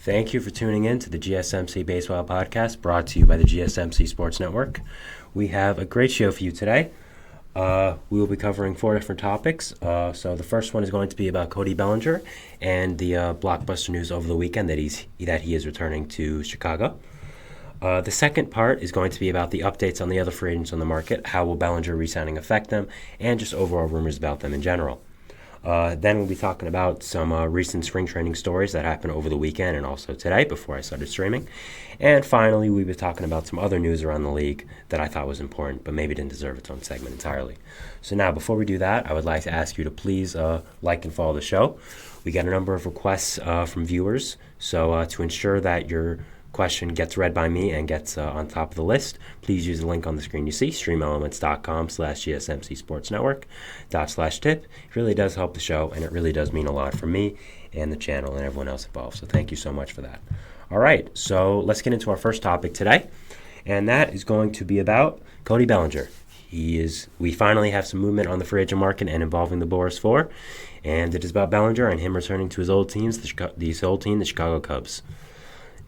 Thank you for tuning in to the GSMC Baseball Podcast, brought to you by the GSMC Sports Network. We have a great show for you today. We will be covering 4 different topics. So the first one is going to be about Cody Bellinger and the blockbuster news over the weekend that he is returning to Chicago. The second part is going to be about the updates on the other free agents on the market, how will Bellinger re-signing affect them, and just overall rumors about them in general. Then we'll be talking about some recent spring training stories that happened over the weekend and also today before I started streaming. And finally, we'll be talking about some other news around the league that I thought was important, but maybe didn't deserve its own segment entirely. So now, before we do that, I would like to ask you to please like and follow the show. We get a number of requests from viewers, so to ensure that your question gets read by me and gets on top of the list, please use the link on the screen you see, streamelements.com/GSMC Sports Network /tip. It really does help the show, and it really does mean a lot for me and the channel and everyone else involved. So thank you so much for that. All right, so let's get into our first topic today, and that is going to be about Cody Bellinger. We finally have some movement on the free agent market and involving the Boris 4, and it is about Bellinger and him returning to his old team, the Chicago Cubs.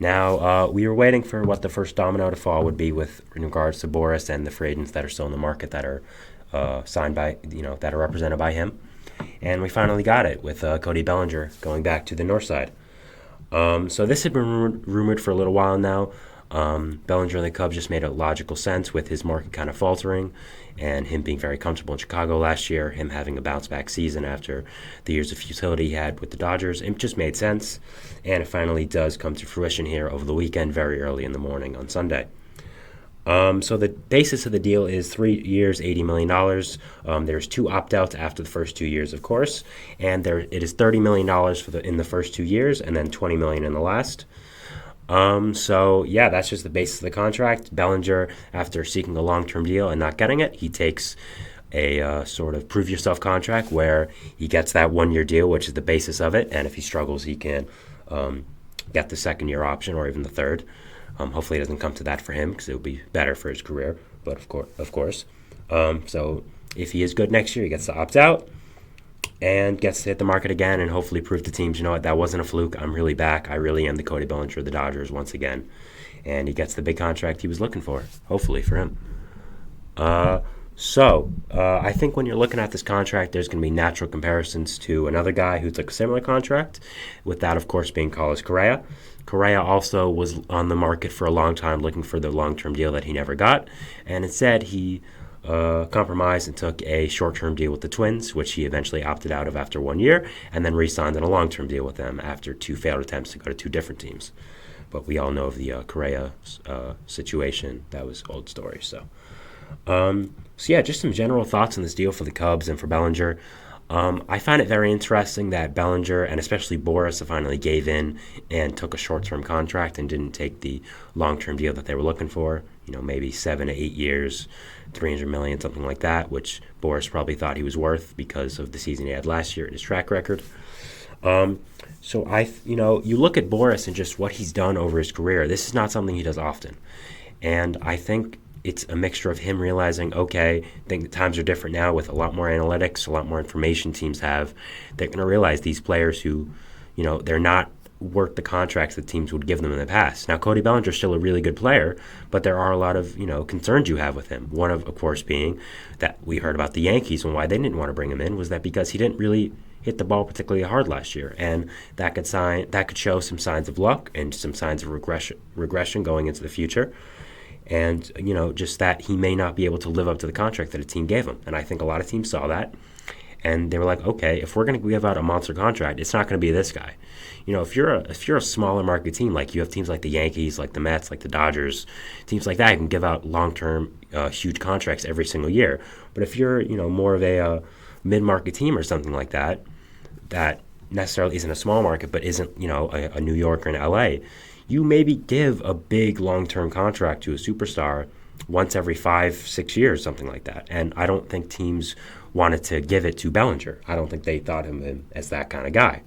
Now, we were waiting for what the first domino to fall would be in regards to Boris and the free agents that are still in the market that are signed by, that are represented by him. And we finally got it with Cody Bellinger going back to the north side. So this had been rumored for a little while now. Bellinger and the Cubs just made a logical sense with his market kind of faltering and him being very comfortable in Chicago last year, him having a bounce-back season after the years of futility he had with the Dodgers. It just made sense, and it finally does come to fruition here over the weekend, very early in the morning on Sunday. So the basis of the deal is 3 years, $80 million. There's 2 opt-outs after the first 2 years, of course, and it is $30 million in the first 2 years and then $20 million in the last. That's just the basis of the contract. Bellinger, after seeking a long-term deal and not getting it, he takes a sort of prove-yourself contract where he gets that 1-year deal, which is the basis of it, and if he struggles, he can get the second-year option or even the third. Hopefully it doesn't come to that for him because it will be better for his career, but of course. So if he is good next year, he gets to opt out and gets to hit the market again and hopefully prove to teams, that wasn't a fluke. I'm really back. I really am the Cody Bellinger of the Dodgers once again. And he gets the big contract he was looking for, hopefully for him. I think when you're looking at this contract, there's going to be natural comparisons to another guy who took a similar contract, with that, of course, being Carlos Correa. Correa also was on the market for a long time looking for the long-term deal that he never got, and instead he compromised and took a short-term deal with the Twins, which he eventually opted out of after 1 year, and then re-signed on a long-term deal with them after 2 failed attempts to go to 2 different teams. But we all know of the Correa situation. That was old story. Just some general thoughts on this deal for the Cubs and for Bellinger. I find it very interesting that Bellinger and especially Boris finally gave in and took a short-term contract and didn't take the long-term deal that they were looking for. Maybe 7 to 8 years, $300 million, something like that, which Boris probably thought he was worth because of the season he had last year and his track record. You look at Boris and just what he's done over his career. This is not something he does often, and I think it's a mixture of him realizing, okay, I think the times are different now with a lot more analytics, a lot more information teams have. They're going to realize these players who, they're not worth the contracts that teams would give them in the past. Now, Cody Bellinger is still a really good player, but there are a lot of, concerns you have with him. One of course, being that we heard about the Yankees and why they didn't want to bring him in was that because he didn't really hit the ball particularly hard last year, and that could show some signs of luck and some signs of regression going into the future. And, just that he may not be able to live up to the contract that a team gave him. And I think a lot of teams saw that. And they were like, okay, if we're going to give out a monster contract, it's not going to be this guy. If you're a smaller market team, like you have teams like the Yankees, like the Mets, like the Dodgers, teams like that can give out long-term, huge contracts every single year. But if you're, more of a mid-market team or something like that, that necessarily isn't a small market, but isn't, a New York or an LA, you maybe give a big long-term contract to a superstar once every 5-6 years, something like that. And I don't think teams wanted to give it to Bellinger. I don't think they thought of him as that kind of guy.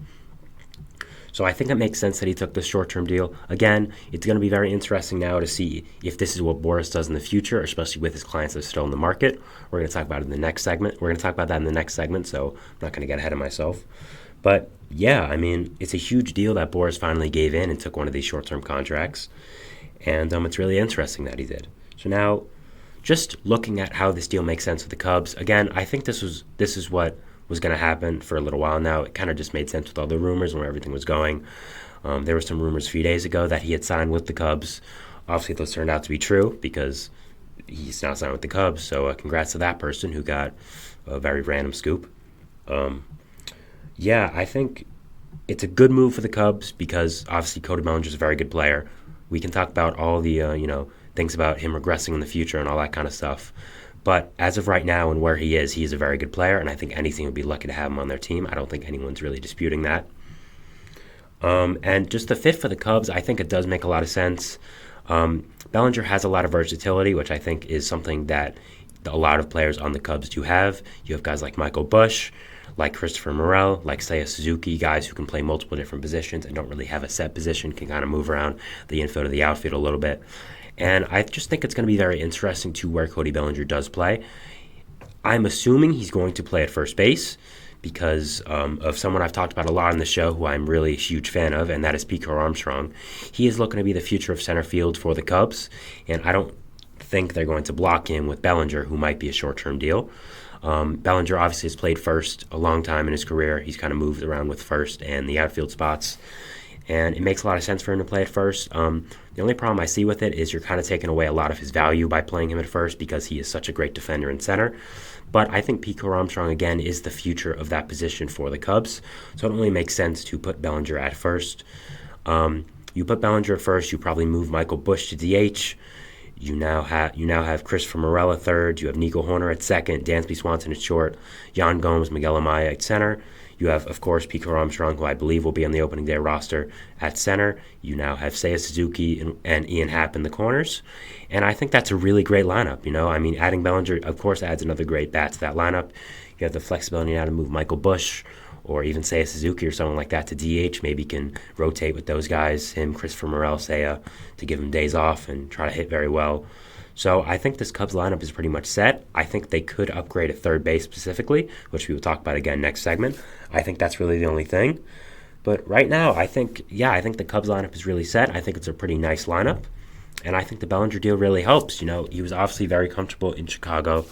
So I think it makes sense that he took this short-term deal. Again, it's going to be very interesting now to see if this is what Boris does in the future, especially with his clients that are still in the market. We're going to talk about it in the next segment. So I'm not going to get ahead of myself. But Yeah, I mean, it's a huge deal that Boris finally gave in and took one of these short-term contracts, and it's really interesting that he did. So now, just looking at how this deal makes sense with the Cubs, again, I think this is what was going to happen for a little while now. It kind of just made sense with all the rumors and where everything was going. There were some rumors a few days ago that he had signed with the Cubs. Obviously, those turned out to be true because he's now signed with the Cubs. So congrats to that person who got a very random scoop. Um, yeah, I think it's a good move for the Cubs because obviously Cody Bellinger is a very good player. We can talk about all the things about him regressing in the future and all that kind of stuff. But as of right now and where he is a very good player, and I think any team would be lucky to have him on their team. I don't think anyone's really disputing that. And just the fit for the Cubs, I think it does make a lot of sense. Bellinger has a lot of versatility, which I think is something that a lot of players on the Cubs do have. You have guys like Michael Busch, like Christopher Morel, like Seiya Suzuki, guys who can play multiple different positions and don't really have a set position, can kind of move around the infield or the outfield a little bit. And I just think it's going to be very interesting to where Cody Bellinger does play. I'm assuming he's going to play at first base because of someone I've talked about a lot on the show who I'm really a huge fan of, and that is Pico Armstrong. He is looking to be the future of center field for the Cubs, and I don't think they're going to block him with Bellinger, who might be a short-term deal. Bellinger obviously has played first a long time in his career. He's kind of moved around with first and the outfield spots, and it makes a lot of sense for him to play at first. The only problem I see with it is you're kind of taking away a lot of his value by playing him at first because he is such a great defender in center. But I think Pico Armstrong, again, is the future of that position for the Cubs, so it only makes sense to put Bellinger at first. You put Bellinger at first, you probably move Michael Busch to DH. You now have Christopher Morel at third. You have Nico Horner at second. Dansby Swanson at short. Yan Gomes, Miguel Amaya at center. You have, of course, Pico Armstrong, who I believe will be on the opening day roster at center. You now have Seiya Suzuki and Ian Happ in the corners. And I think that's a really great lineup. I mean, adding Bellinger, of course, adds another great bat to that lineup. You have the flexibility now to move Michael Busch or even Seiya Suzuki or someone like that to DH. Maybe can rotate with those guys, him, Christopher Morel, Seiya, to give him days off and try to hit very well. So I think this Cubs lineup is pretty much set. I think they could upgrade at third base specifically, which we will talk about again next segment. I think that's really the only thing. But right now, I think the Cubs lineup is really set. I think it's a pretty nice lineup. And I think the Bellinger deal really helps. He was obviously very comfortable in Chicago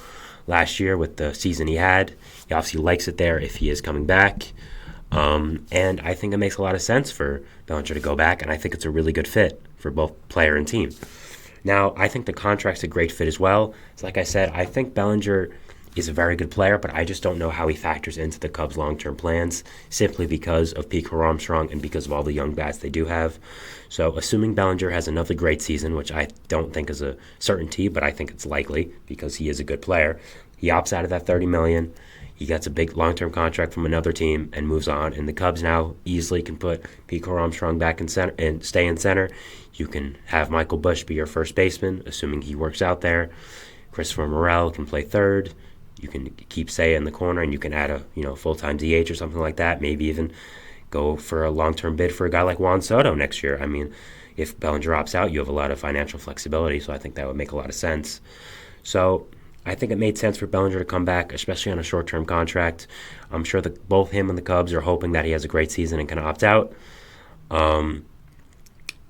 last year with the season he had. He obviously likes it there if he is coming back. And I think it makes a lot of sense for Bellinger to go back, and I think it's a really good fit for both player and team. Now, I think the contract's a great fit as well. So like I said, I think Bellinger is a very good player, but I just don't know how he factors into the Cubs' long-term plans simply because of Pico Armstrong and because of all the young bats they do have. So assuming Bellinger has another great season, which I don't think is a certainty, but I think it's likely because he is a good player, he opts out of that $30 million. He gets a big long-term contract from another team and moves on. And the Cubs now easily can put Pico Armstrong back in center and stay in center. You can have Michael Busch be your first baseman, assuming he works out there. Christopher Morel can play third. You can keep Seiya in the corner, and you can add a full-time DH or something like that. Maybe even go for a long-term bid for a guy like Juan Soto next year. I mean, if Bellinger opts out, you have a lot of financial flexibility, so I think that would make a lot of sense. So I think it made sense for Bellinger to come back, especially on a short-term contract. I'm sure that both him and the Cubs are hoping that he has a great season and can opt out.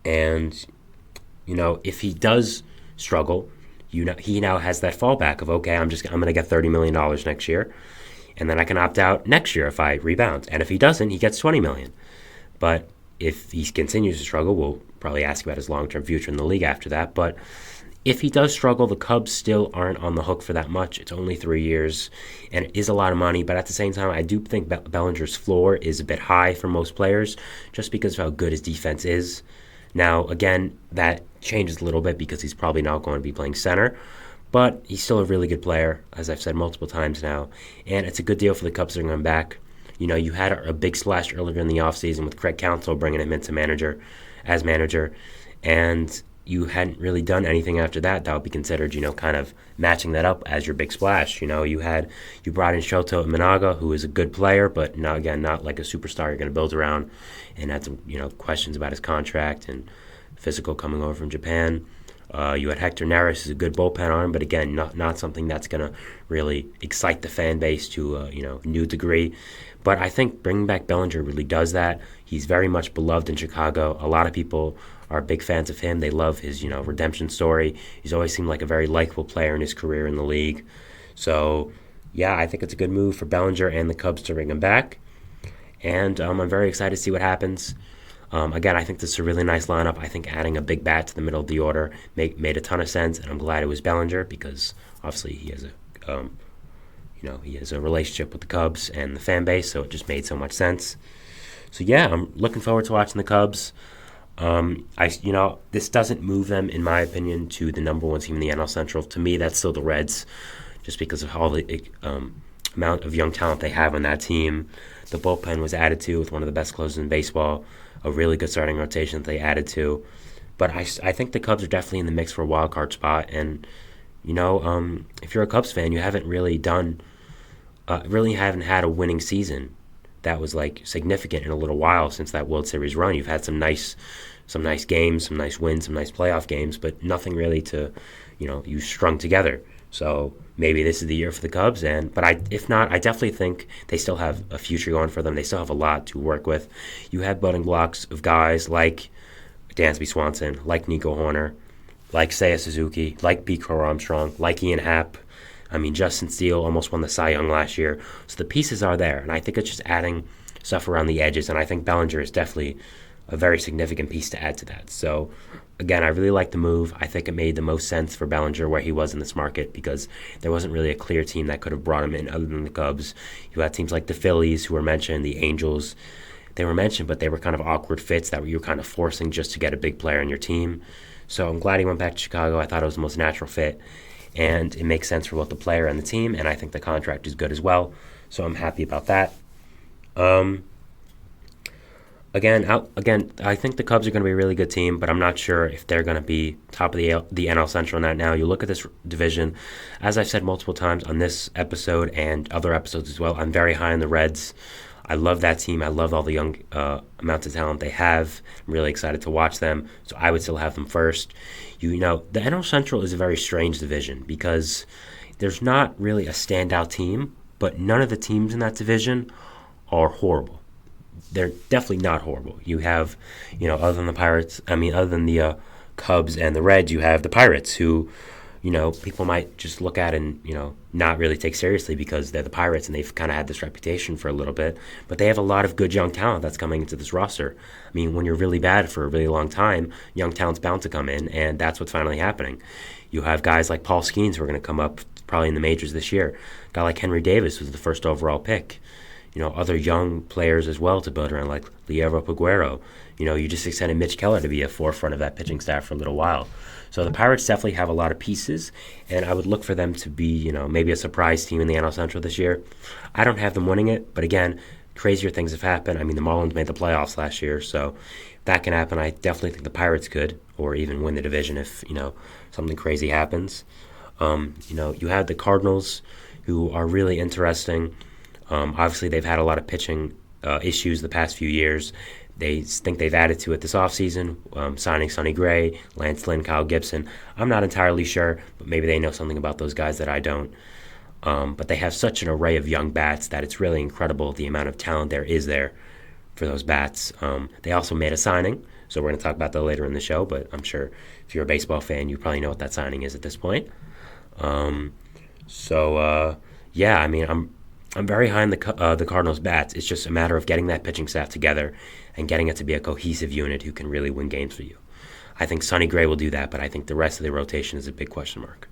And if he does struggle, he now has that fallback of, okay, I'm going to get $30 million next year, and then I can opt out next year if I rebound. And if he doesn't, he gets $20 million. But if he continues to struggle, we'll probably ask about his long-term future in the league after that. But if he does struggle, the Cubs still aren't on the hook for that much. It's only 3 years, and it is a lot of money. But at the same time, I do think Bellinger's floor is a bit high for most players just because of how good his defense is. Now, again, that changes a little bit because he's probably not going to be playing center. But he's still a really good player, as I've said multiple times now. And it's a good deal for the Cubs to bring him back. You had a big splash earlier in the offseason with Craig Counsell bringing him into manager. And you hadn't really done anything after that would be considered, kind of matching that up as your big splash. You brought in Shoto Minaga, who is a good player, but not like a superstar you're going to build around, and had some, questions about his contract and physical coming over from Japan. You had Hector Neris, who's a good bullpen arm, but again, not something that's going to really excite the fan base to a new degree. But I think bringing back Bellinger really does that. He's very much beloved in Chicago. A lot of people are big fans of him. They love his redemption story. He's always seemed like a very likable player in his career in the league. So yeah, I think it's a good move for Bellinger and the Cubs to bring him back. And I'm very excited to see what happens. Again, I think this is a really nice lineup. I think adding a big bat to the middle of the order made a ton of sense, and I'm glad it was Bellinger because obviously he has a relationship with the Cubs and the fan base, so it just made so much sense. So yeah, I'm looking forward to watching the Cubs. This doesn't move them, in my opinion, to the number one team in the NL Central. To me, that's still the Reds, just because of all the amount of young talent they have on that team. The bullpen was added to with one of the best closers in baseball, a really good starting rotation that they added to. But I think the Cubs are definitely in the mix for a wild card spot. And, if you're a Cubs fan, you haven't really haven't had a winning season that was significant in a little while since that World Series run. You've had some nice games, some nice wins, some nice playoff games, but nothing really to, you strung together. So maybe this is the year for the Cubs, if not, I definitely think they still have a future going for them. They still have a lot to work with. You have building blocks of guys like Dansby Swanson, like Nico Horner, like Seiya Suzuki, like B. Crow Armstrong, like Ian Happ. Justin Steele almost won the Cy Young last year. So the pieces are there, and I think it's just adding stuff around the edges, and I think Bellinger is definitely a very significant piece to add to that. So, again, I really like the move. I think it made the most sense for Bellinger where he was in this market because there wasn't really a clear team that could have brought him in other than the Cubs. You had teams like the Phillies who were mentioned, the Angels. They were mentioned, but they were kind of awkward fits that you were kind of forcing just to get a big player in your team. So I'm glad he went back to Chicago. I thought it was the most natural fit, and it makes sense for both the player and the team, and I think the contract is good as well. So I'm happy about that. Again, I think the Cubs are going to be a really good team, but I'm not sure if they're going to be top of the NL Central now. You look at this division, as I've said multiple times on this episode and other episodes as well, I'm very high on the Reds. I love that team. I love all the young amounts of talent they have. I'm really excited to watch them, so I would still have them first. The NL Central is a very strange division because there's not really a standout team, but none of the teams in that division are horrible. They're definitely not horrible. You have, other than the Cubs and the Reds, you have the Pirates who, people might just look at and, not really take seriously because they're the Pirates and they've kind of had this reputation for a little bit. But they have a lot of good young talent that's coming into this roster. When you're really bad for a really long time, young talent's bound to come in, and that's what's finally happening. You have guys like Paul Skeens who are going to come up probably in the majors this year. A guy like Henry Davis was the first overall pick. Other young players as well to build around, like Liero Peguero. You just extended Mitch Keller to be a forefront of that pitching staff for a little while. So the Pirates definitely have a lot of pieces, and I would look for them to be, maybe a surprise team in the NL Central this year. I don't have them winning it, but again, crazier things have happened. The Marlins made the playoffs last year, so if that can happen, I definitely think the Pirates could, or even win the division if, something crazy happens. You have the Cardinals, who are really interesting. Obviously, they've had a lot of pitching issues the past few years. They think they've added to it this offseason, signing Sonny Gray, Lance Lynn, Kyle Gibson. I'm not entirely sure, but maybe they know something about those guys that I don't. But they have such an array of young bats that it's really incredible the amount of talent there is there for those bats. They also made a signing, so we're going to talk about that later in the show, but I'm sure if you're a baseball fan, you probably know what that signing is at this point. I'm very high on the Cardinals' bats. It's just a matter of getting that pitching staff together and getting it to be a cohesive unit who can really win games for you. I think Sonny Gray will do that, but I think the rest of the rotation is a big question mark.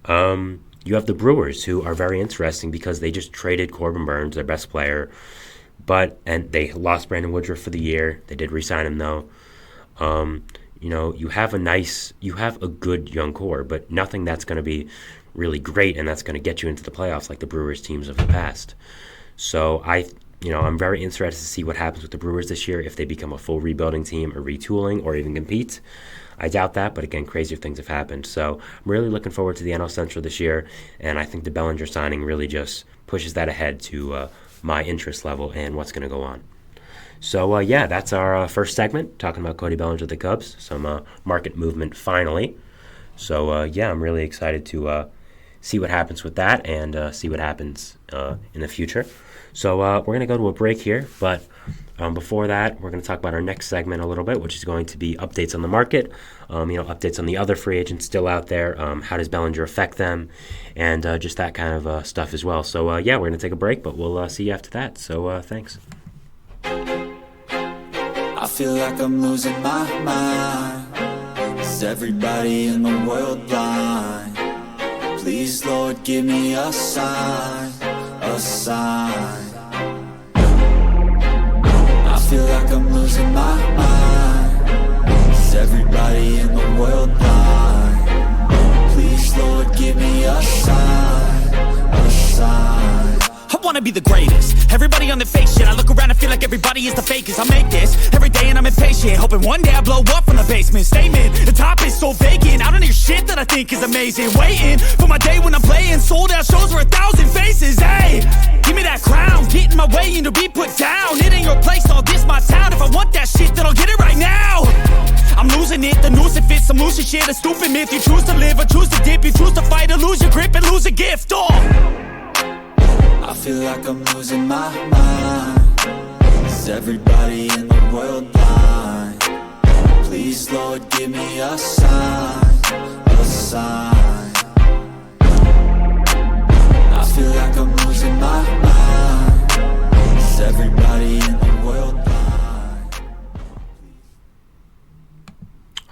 You have the Brewers, who are very interesting because they just traded Corbin Burns, their best player, and they lost Brandon Woodruff for the year. They did re-sign him though. You have a good young core, but nothing that's going to be really great and that's going to get you into the playoffs like the Brewers teams of the past. So I'm very interested to see what happens with the Brewers this year, if they become a full rebuilding team or retooling or even compete. I doubt that, but again, crazier things have happened. So I'm really looking forward to the NL Central this year, and I think the Bellinger signing really just pushes that ahead to my interest level and what's going to go on. So, yeah, that's our first segment, talking about Cody Bellinger of the Cubs, some market movement finally. So, yeah, I'm really excited to see what happens with that and see what happens in the future. So we're going to go to a break here, but before that, we're going to talk about our next segment a little bit, which is going to be updates on the market, updates on the other free agents still out there, how does Bellinger affect them, and just that kind of stuff as well. So, yeah, we're going to take a break, but we'll see you after that. So, thanks. I feel like I'm losing my mind. Is everybody in the world blind? Please, Lord, give me a sign, a sign. I feel like I'm losing my mind. Is everybody in the world blind? Please, Lord, give me a sign, a sign. I wanna be the greatest. Everybody on the fake shit. I look around and feel like everybody is the fakest. I make this every day and I'm impatient, hoping one day I blow up from the basement. Statement, the top is so vacant. I don't hear shit that I think is amazing. Waiting for my day when I'm playing sold out shows for 1,000 faces. Hey, give me that crown, get in my way and to be put down. It ain't your place, all this my town. If I want that shit, then I'll get it right now. I'm losing it, the noose it fits, I'm losing shit. A stupid myth, you choose to live or choose to dip. You choose to fight or lose your grip and lose a gift. I feel like I'm losing my mind. Is everybody in the world blind? Please, Lord, give me a sign, a sign. I feel like I'm losing my mind. Is everybody in the world blind?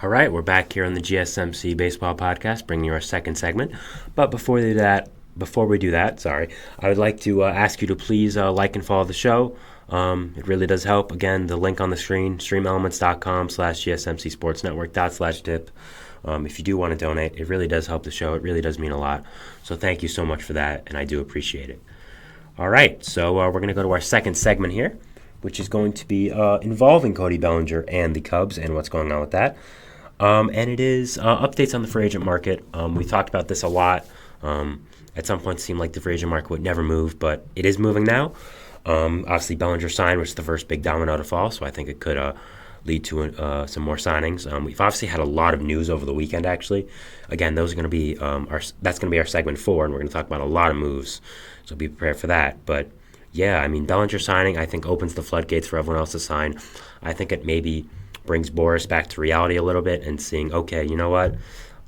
All right, we're back here on the GSMC Baseball Podcast, bringing you our second segment. But before we do that, I would like to ask you to please like and follow the show. It really does help. Again, the link on the screen, streamelements.com/GSMCSportsNetwork./tip. If you do want to donate, it really does help the show. It really does mean a lot. So thank you so much for that, and I do appreciate it. All right, so we're going to go to our second segment here, which is going to be involving Cody Bellinger and the Cubs and what's going on with that. And it is updates on the free agent market. We talked about this a lot. At some point, it seemed like the free agent market would never move, but it is moving now. Obviously, Bellinger signed, which is the first big domino to fall, so I think it could lead to some more signings. We've obviously had a lot of news over the weekend, actually. Again, those are going to be that's going to be our segment 4, and we're going to talk about a lot of moves, so be prepared for that. But yeah, I mean, Bellinger signing, I think, opens the floodgates for everyone else to sign. I think it maybe brings Boris back to reality a little bit and seeing, okay, you know what?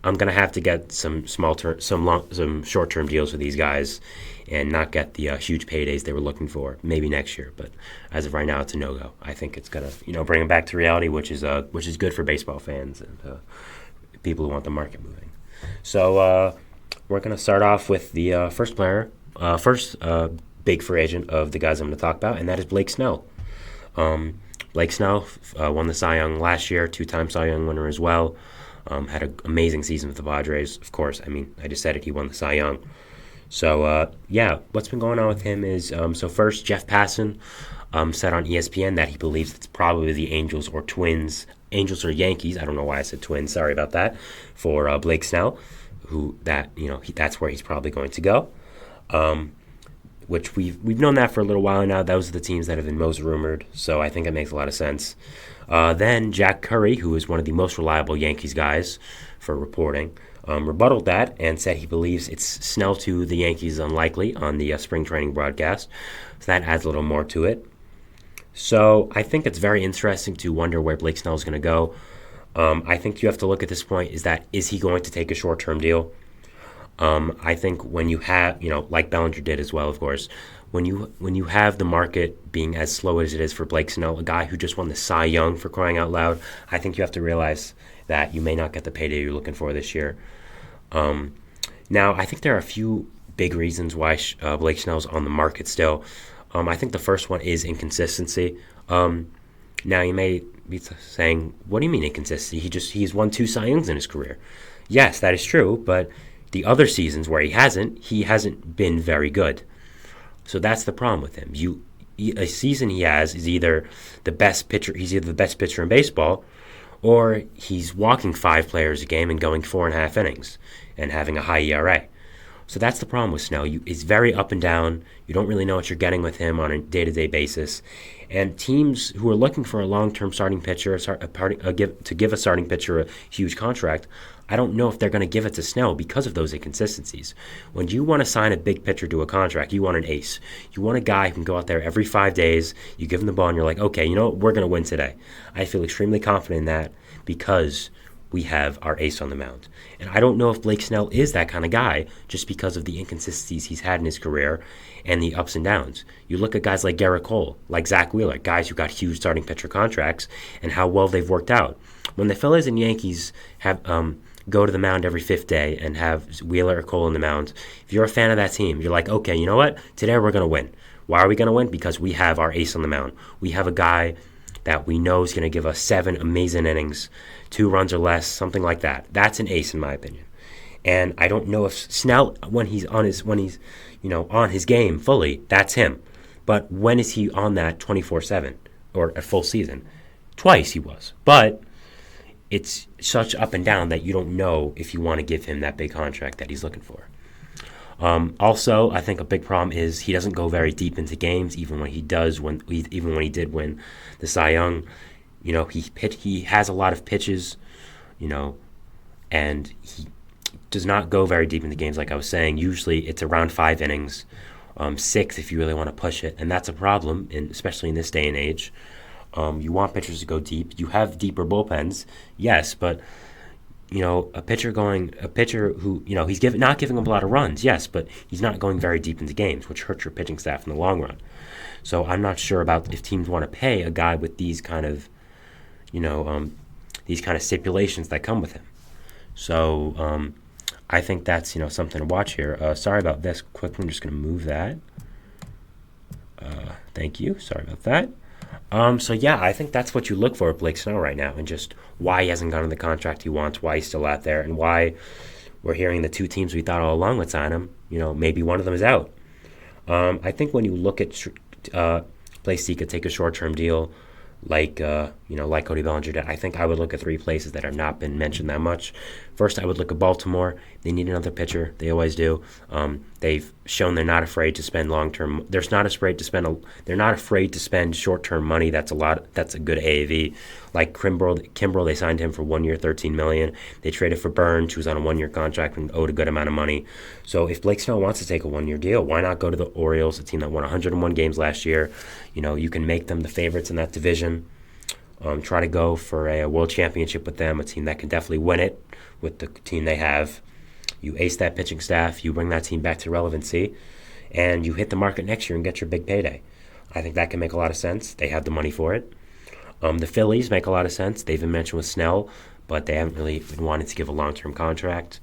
I'm going to have to get some short-term deals with these guys and not get the huge paydays they were looking for, maybe next year. But as of right now, it's a no-go. I think it's going to bring them back to reality, which is good for baseball fans and people who want the market moving. So we're going to start off with the first big free agent of the guys I'm going to talk about, and that is Blake Snell. Blake Snell won the Cy Young last year, 2-time Cy Young winner as well. Had an amazing season with the Padres, of course. I mean, I just said it, he won the Cy Young. So, yeah, what's been going on with him is, so first, Jeff Passan said on ESPN that he believes it's probably the Angels or Yankees, I don't know why I said Twins, sorry about that, for Blake Snell, that's where he's probably going to go. Which we've known that for a little while now. Those are the teams that have been most rumored, so I think it makes a lot of sense. Then Jack Curry, who is one of the most reliable Yankees guys for reporting, rebutted that and said he believes it's Snell to the Yankees is unlikely on the spring training broadcast. So that adds a little more to it. So I think it's very interesting to wonder where Blake Snell is going to go. I think you have to look at this point is he going to take a short-term deal? I think when you have, like Bellinger did as well, of course, when you have the market being as slow as it is for Blake Snell, a guy who just won the Cy Young for crying out loud, I think you have to realize that you may not get the payday you're looking for this year. Now, I think there are a few big reasons why Blake Snell's on the market still. I think the first one is inconsistency. Now, you may be saying, what do you mean inconsistency? He's won 2 Cy Youngs in his career. Yes, that is true, but the other seasons where he hasn't been very good. So that's the problem with him. A season he has is either the best pitcher. He's either the best pitcher in baseball, or he's walking 5 players a game and going 4.5 innings and having a high ERA. So that's the problem with Snell. He's very up and down. You don't really know what you're getting with him on a day-to-day basis. And teams who are looking for a long-term starting pitcher, to give a starting pitcher a huge contract, I don't know if they're going to give it to Snell because of those inconsistencies. When you want to sign a big pitcher to a contract, you want an ace. You want a guy who can go out there every 5 days, you give him the ball, and you're like, okay, you know what, we're going to win today. I feel extremely confident in that because we have our ace on the mound. And I don't know if Blake Snell is that kind of guy just because of the inconsistencies he's had in his career and the ups and downs. You look at guys like Garrett Cole, like Zach Wheeler, guys who got huge starting pitcher contracts and how well they've worked out. When the Phillies and Yankees have go to the mound every 5th day and have Wheeler or Cole on the mound, if you're a fan of that team, you're like, okay, you know what? Today we're going to win. Why are we going to win? Because we have our ace on the mound. We have a guy that we know is going to give us 7 amazing innings, 2 runs or less, something like that. That's an ace in my opinion. And I don't know if Snell, when he's on his game fully, that's him. But when is he on that 24/7 or a full season? Twice he was. But it's such up and down that you don't know if you want to give him that big contract that he's looking for. Also, I think a big problem is he doesn't go very deep into games, even when he did win the Cy Young. He has a lot of pitches, and he does not go very deep into games. Like I was saying, usually it's around 5 innings, 6 if you really want to push it, and that's a problem, especially in this day and age. You want pitchers to go deep. You have deeper bullpens, yes, but a pitcher who he's not giving up a lot of runs, yes, but he's not going very deep into games, which hurts your pitching staff in the long run. So I'm not sure about if teams want to pay a guy with these kind of stipulations that come with him. So I think that's something to watch here. Sorry about this. Quickly, I'm just going to move that. Thank you. Sorry about that. So yeah, I think that's what you look for with Blake Snell right now, and just why he hasn't gotten the contract he wants, why he's still out there, and why we're hearing the 2 teams we thought all along would sign him. Maybe one of them is out. I think when you look at places he could take a short-term deal, like Cody Bellinger did, I think I would look at 3 places that have not been mentioned that much. First, I would look at Baltimore. They need another pitcher. They always do. They've shown they're not afraid to spend long-term. They're not afraid to spend short-term money. That's a good AAV. Like Kimbrel, they signed him for 1 year, $13 million. They traded for Burns, who was on a 1-year contract and owed a good amount of money. So if Blake Snell wants to take a 1-year deal, why not go to the Orioles, a team that won 101 games last year? You can make them the favorites in that division. Try to go for a world championship with them, a team that can definitely win it with the team they have. You ace that pitching staff, you bring that team back to relevancy, and you hit the market next year and get your big payday. I think that can make a lot of sense. They have the money for it. The Phillies make a lot of sense. They've been mentioned with Snell, but they haven't really been wanting to give a long-term contract.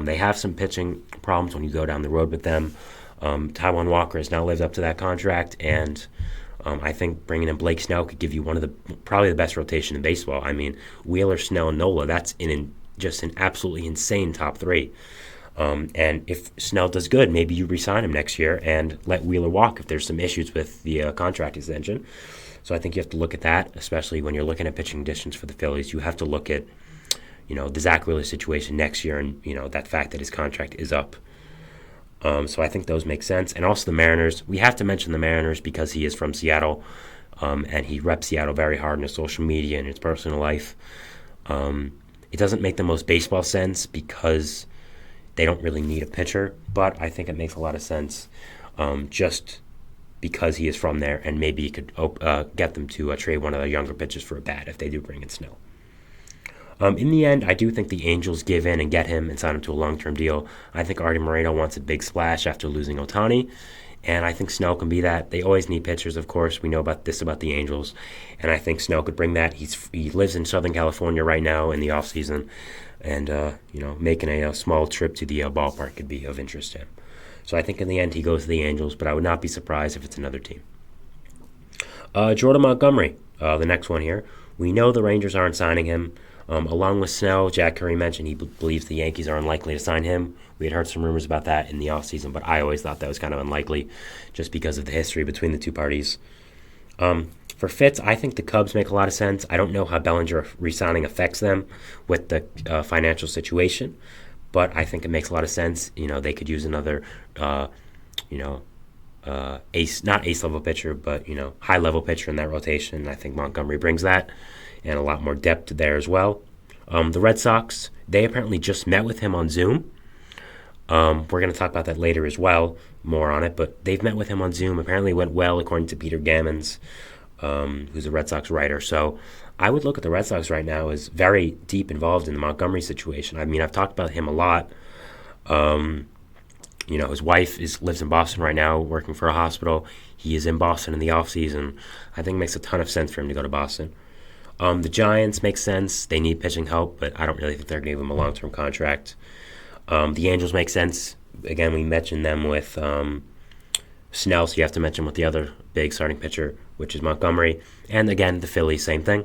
They have some pitching problems when you go down the road with them. Taijuan Walker has now lived up to that contract, and I think bringing in Blake Snell could give you probably the best rotation in baseball. I mean, Wheeler, Snell, and Nola, that's just an absolutely insane top 3. And if Snell does good, maybe you re-sign him next year and let Wheeler walk if there's some issues with the contract extension. So I think you have to look at that, especially when you're looking at pitching conditions for the Phillies. You have to look at, the Zach Wheeler situation next year and, that fact that his contract is up. So I think those make sense. And also the Mariners. We have to mention the Mariners because he is from Seattle, and he reps Seattle very hard in his social media and his personal life. It doesn't make the most baseball sense because they don't really need a pitcher, but I think it makes a lot of sense just because he is from there, and maybe he could get them to trade one of the younger pitchers for a bat if they do bring in Snell. In the end, I do think the Angels give in and get him and sign him to a long-term deal. I think Artie Moreno wants a big splash after losing Ohtani, and I think Snell can be that. They always need pitchers, of course. We know about the Angels, and I think Snell could bring that. He lives in Southern California right now in the offseason, and making a small trip to the ballpark could be of interest to him. So I think in the end he goes to the Angels, but I would not be surprised if it's another team. Jordan Montgomery, the next one here. We know the Rangers aren't signing him. Along with Snell, Jack Curry mentioned he believes the Yankees are unlikely to sign him. We had heard some rumors about that in the offseason, but I always thought that was kind of unlikely just because of the history between the two parties. For Fitz, I think the Cubs make a lot of sense. I don't know how Bellinger re-signing affects them with the financial situation, but I think it makes a lot of sense. They could use another, ace, not ace level pitcher, but high level pitcher in that rotation. I think Montgomery brings that, and a lot more depth there as well. The Red Sox, they apparently just met with him on Zoom. We're going to talk about that later as well, more on it, but they've met with him on Zoom. Apparently it went well, according to Peter Gammons, who's a Red Sox writer. So I would look at the Red Sox right now as very deep involved in the Montgomery situation. I mean, I've talked about him a lot. His wife lives in Boston right now, working for a hospital. He is in Boston in the offseason. I think it makes a ton of sense for him to go to Boston. The Giants make sense. They need pitching help, but I don't really think they're going to give him a long-term contract. The Angels make sense. Again, we mentioned them with Snell, so you have to mention with the other big starting pitcher, which is Montgomery. And again, the Phillies, same thing.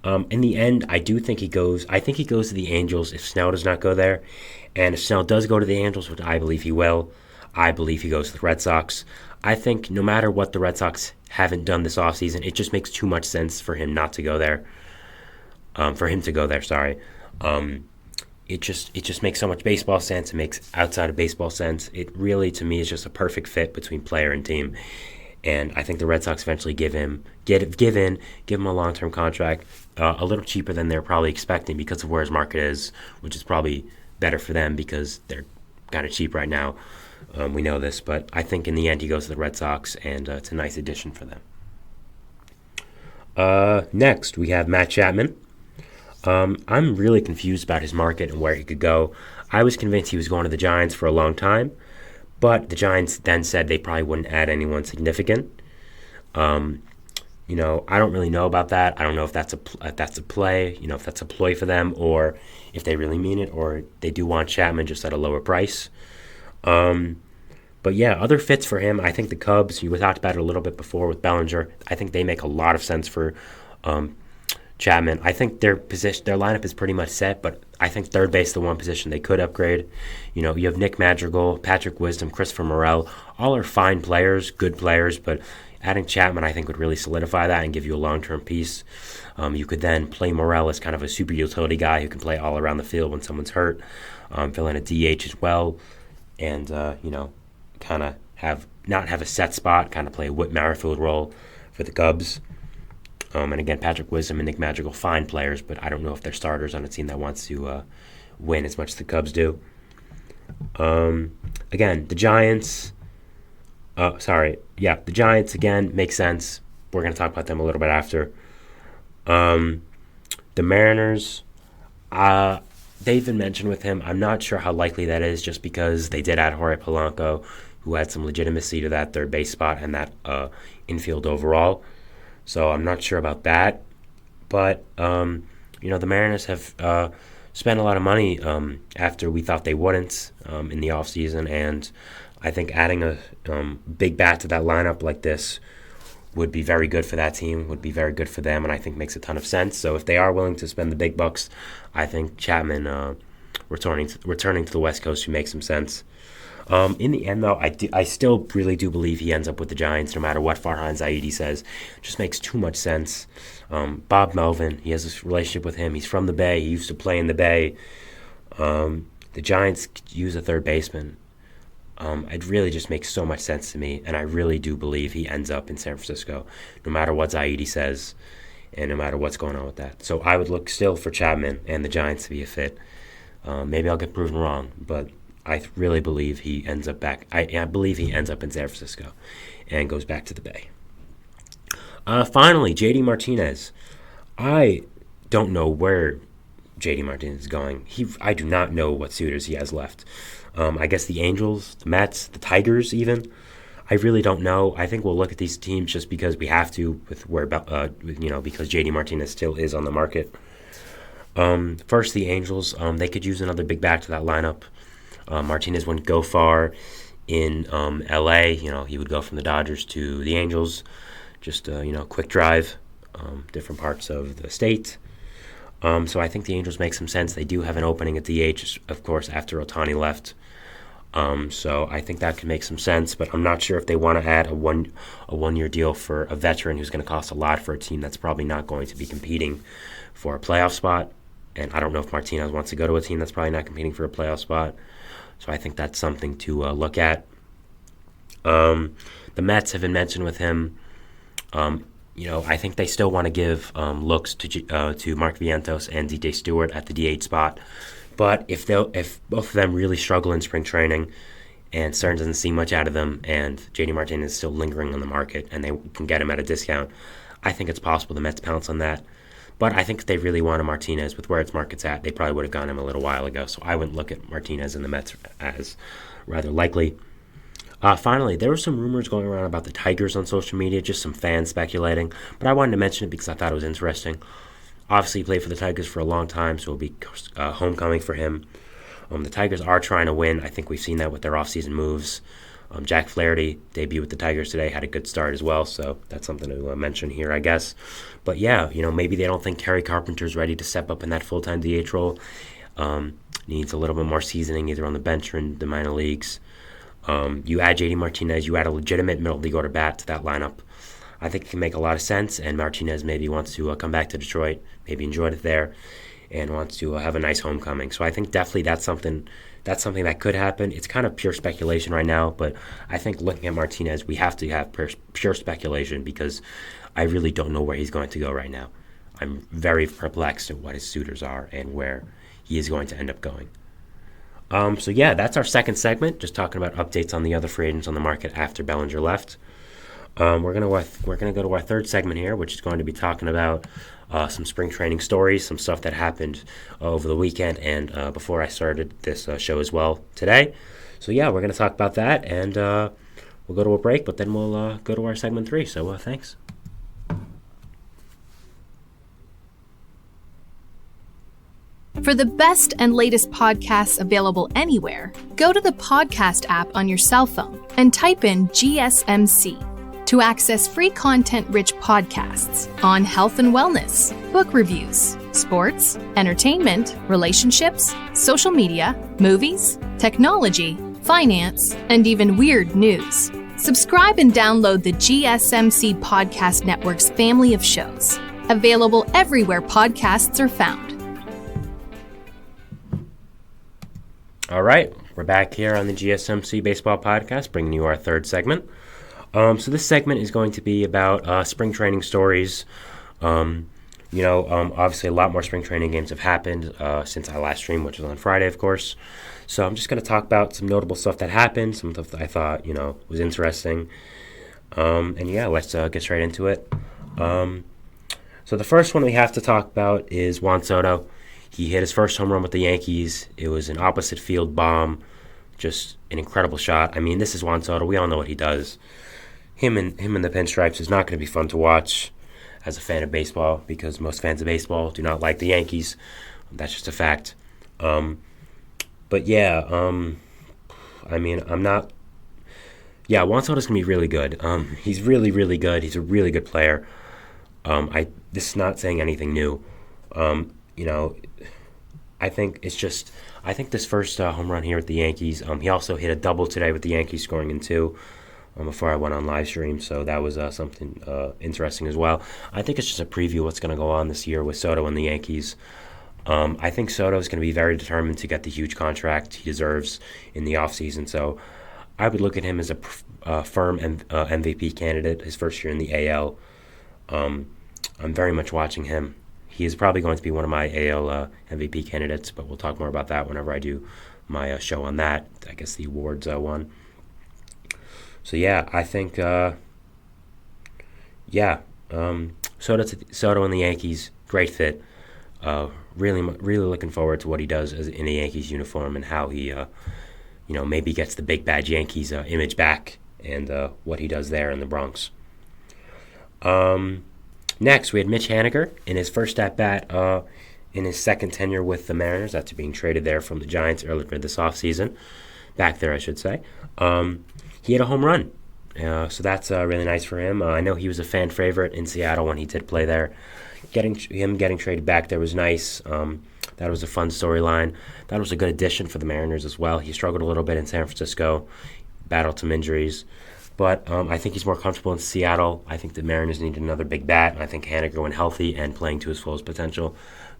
In the end, I think he goes to the Angels if Snell does not go there. And if Snell does go to the Angels, which I believe he will, I believe he goes to the Red Sox. I think no matter what the Red Sox haven't done this offseason, it just makes too much sense for him not to go there. It just makes so much baseball sense. It makes outside of baseball sense. It really, to me, is just a perfect fit between player and team. And I think the Red Sox eventually give him a long-term contract, a little cheaper than they're probably expecting because of where his market is, which is probably better for them because they're kind of cheap right now. We know this, but I think in the end he goes to the Red Sox, and it's a nice addition for them. Next, we have Matt Chapman. I'm really confused about his market and where he could go. I was convinced he was going to the Giants for a long time, but the Giants then said they probably wouldn't add anyone significant. I don't really know about that. I don't know if that's a play, if that's a ploy for them, or if they really mean it, or they do want Chapman just at a lower price. But yeah, other fits for him. I think the Cubs, we talked about it a little bit before with Bellinger. I think they make a lot of sense for Chapman. I think their lineup is pretty much set, but I think third base is the one position they could upgrade. You have Nick Madrigal, Patrick Wisdom, Christopher Morel. All are fine players, good players, but adding Chapman I think would really solidify that and give you a long-term piece. You could then play Morel as kind of a super utility guy who can play all around the field when someone's hurt, fill in a DH as well, and kind of not have a set spot, kind of play a Whit Merrifield role for the Cubs. And again, Patrick Wisdom and Nick Madrigal, fine players, but I don't know if they're starters on a team that wants to win as much as the Cubs do. Again, the Giants. The Giants again make sense. We're going to talk about them a little bit after. The Mariners. They've been mentioned with him. I'm not sure how likely that is, just because they did add Jorge Polanco, who had some legitimacy to that third base spot and that infield overall. So I'm not sure about that. But, the Mariners have spent a lot of money after we thought they wouldn't in the offseason. And I think adding a big bat to that lineup like this would be very good for that team, would be very good for them, and I think makes a ton of sense. So if they are willing to spend the big bucks, I think Chapman returning to the West Coast would make some sense. In the end, though, I still really do believe he ends up with the Giants, no matter what Farhan Zaidi says. It just makes too much sense. Bob Melvin, he has this relationship with him. He's from the Bay. He used to play in the Bay. The Giants could use a third baseman. It really just makes so much sense to me, and I really do believe he ends up in San Francisco, no matter what Zaidi says, and no matter what's going on with that. So I would look still for Chapman and the Giants to be a fit. Maybe I'll get proven wrong, but I really believe he ends up back. I believe he ends up in San Francisco and goes back to the Bay. Finally, JD Martinez. I don't know where JD Martinez is going. I do not know what suitors he has left. I guess the Angels, the Mets, the Tigers even. I really don't know. I think we'll look at these teams just because we have to, because JD Martinez still is on the market. First, the Angels. They could use another big bat to that lineup. Martinez wouldn't go far in L.A. He would go from the Dodgers to the Angels. Just quick drive, different parts of the state. So I think the Angels make some sense. They do have an opening at DH, of course, after Ohtani left. So I think that could make some sense, but I'm not sure if they want to add a one-year deal for a veteran who's going to cost a lot for a team that's probably not going to be competing for a playoff spot. And I don't know if Martinez wants to go to a team that's probably not competing for a playoff spot. So I think that's something to look at. The Mets have been mentioned with him. I think they still want to give looks to Mark Vientos and DJ Stewart at the DH spot. But if both of them really struggle in spring training and Stearns doesn't see much out of them and JD Martinez is still lingering on the market and they can get him at a discount, I think it's possible the Mets pounce on that. But I think if they really wanted Martinez with where its market's at, they probably would have gotten him a little while ago. So I wouldn't look at Martinez and the Mets as rather likely. Finally, there were some rumors going around about the Tigers on social media, just some fans speculating. But I wanted to mention it because I thought it was interesting. Obviously, he played for the Tigers for a long time, so it'll be homecoming for him. The Tigers are trying to win. I think we've seen that with their offseason moves. Jack Flaherty debuted with the Tigers today, had a good start as well, so that's something to mention here, I guess. But yeah, maybe they don't think Kerry Carpenter's ready to step up in that full-time DH role. Needs a little bit more seasoning either on the bench or in the minor leagues. You add JD Martinez, you add a legitimate middle league order bat to that lineup. I think it can make a lot of sense, and Martinez maybe wants to come back to Detroit, maybe enjoyed it there, and wants to have a nice homecoming. So I think definitely that's something that could happen. It's kind of pure speculation right now, but I think looking at Martinez, we have to have pure speculation because I really don't know where he's going to go right now. I'm very perplexed at what his suitors are and where he is going to end up going. So yeah, that's our second segment, just talking about updates on the other free agents on the market after Bellinger left. We're gonna go to our third segment here, which is going to be talking about some spring training stories, some stuff that happened over the weekend and before I started this show as well today. So yeah, we're gonna talk about that, and we'll go to a break, but then we'll go to our segment 3. So thanks. For the best and latest podcasts available anywhere, go to the podcast app on your cell phone and type in GSMC to access free content-rich podcasts on health and wellness, book reviews, sports, entertainment, relationships, social media, movies, technology, finance, and even weird news. Subscribe and download the GSMC Podcast Network's family of shows, available everywhere podcasts are found. All right, we're back here on the GSMC Baseball Podcast, bringing you our third segment. So this segment is going to be about spring training stories. Obviously a lot more spring training games have happened since I last streamed, which was on Friday, of course. So I'm just going to talk about some notable stuff that happened, some stuff that I thought, was interesting. Let's get straight into it. So the first one we have to talk about is Juan Soto. He hit his first home run with the Yankees. It was an opposite field bomb, just an incredible shot. I mean, this is Juan Soto. We all know what he does. Him in the pinstripes is not going to be fun to watch as a fan of baseball because most fans of baseball do not like the Yankees. That's just a fact. Juan Soto's going to be really good. He's really, really good. He's a really good player. This is not saying anything new. I think this first home run here with the Yankees, he also hit a double today with the Yankees scoring in 2 before I went on live stream, so that was something interesting as well. I think it's just a preview of what's going to go on this year with Soto and the Yankees. I think Soto is going to be very determined to get the huge contract he deserves in the offseason, so I would look at him as a firm MVP candidate his first year in the AL. I'm very much watching him. He is probably going to be one of my AL MVP candidates, but we'll talk more about that whenever I do my show on that. I guess the awards one. So yeah, I think Soto and the Yankees, great fit. Really looking forward to what he does in a Yankees uniform and how he maybe gets the big bad Yankees image back and what he does there in the Bronx. Next, we had Mitch Haniger in his first at-bat in his second tenure with the Mariners after being traded there from the Giants earlier this offseason. Back there, I should say. He had a home run, so that's really nice for him. I know he was a fan favorite in Seattle when he did play there. Getting traded back there was nice. That was a fun storyline. That was a good addition for the Mariners as well. He struggled a little bit in San Francisco, battled some injuries. But I think he's more comfortable in Seattle. I think the Mariners need another big bat, and I think Haniger, when healthy and playing to his fullest potential,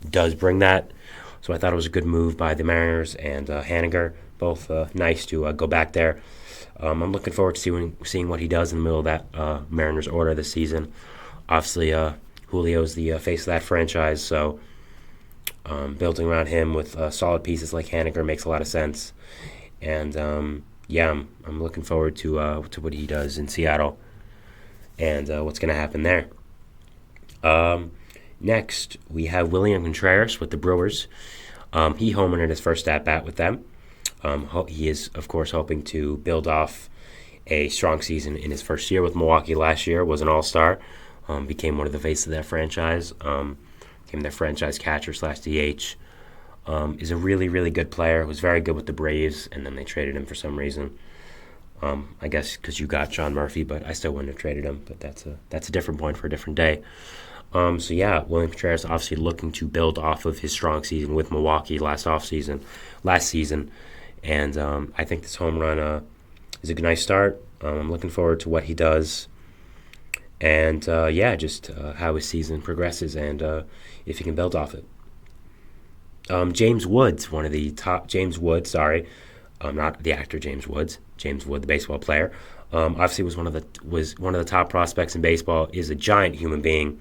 does bring that. So I thought it was a good move by the Mariners and Haniger. Both nice to go back there. I'm looking forward to seeing what he does in the middle of that Mariners order this season. Obviously, Julio's the face of that franchise, so building around him with solid pieces like Haniger makes a lot of sense. And I'm looking forward to what he does in Seattle and what's going to happen there. Next, we have William Contreras with the Brewers. He homered in his first at-bat with them. He is, of course, hoping to build off a strong season in his first year with Milwaukee last year, was an all-star, became one of the faces of their franchise, became their franchise catcher / DH. Is a really, really good player, was very good with the Braves, and then they traded him for some reason. I guess because you got John Murphy, but I still wouldn't have traded him, but that's a different point for a different day. William Contreras obviously looking to build off of his strong season with Milwaukee last season. And I think this home run is a nice start. I'm looking forward to what he does. And, how his season progresses and if he can build off it. James Wood, not the actor James Wood, the baseball player. Obviously was one of the top prospects in baseball, is a giant human being.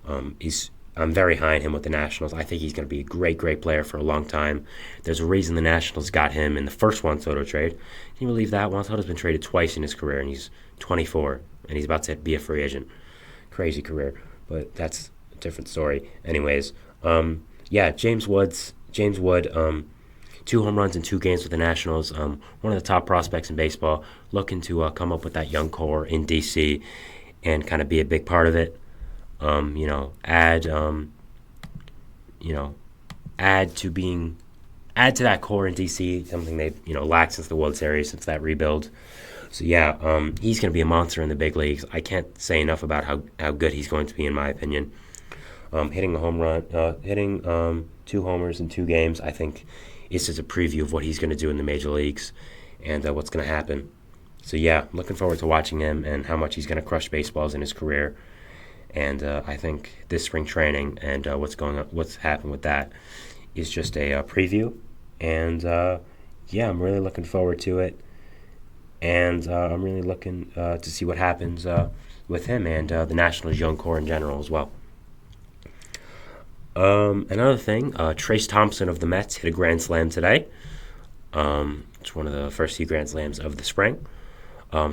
I'm very high on him with the Nationals. I think he's going to be a great, great player for a long time. There's a reason the Nationals got him in the first Juan Soto trade. Can you believe that? Juan Soto's been traded twice in his career, and he's 24, and he's about to be a free agent. Crazy career, but that's a different story. Anyways, James Wood, 2 home runs in 2 games with the Nationals. One of the top prospects in baseball, looking to come up with that young core in D.C. and kind of be a big part of it. Add to that core in DC, something they've lacked since the World Series, since that rebuild. So he's going to be a monster in the big leagues. I can't say enough about how good he's going to be, in my opinion. Hitting a home run, hitting 2 homers in 2 games, I think is just a preview of what he's going to do in the major leagues and what's going to happen. So looking forward to watching him and how much he's going to crush baseballs in his career. And I think this spring training and what's happened with that is just a preview. And I'm really looking forward to it. And I'm really looking to see what happens with him and the Nationals' young core in general as well. Another thing, Trace Thompson of the Mets hit a grand slam today. It's one of the first few grand slams of the spring.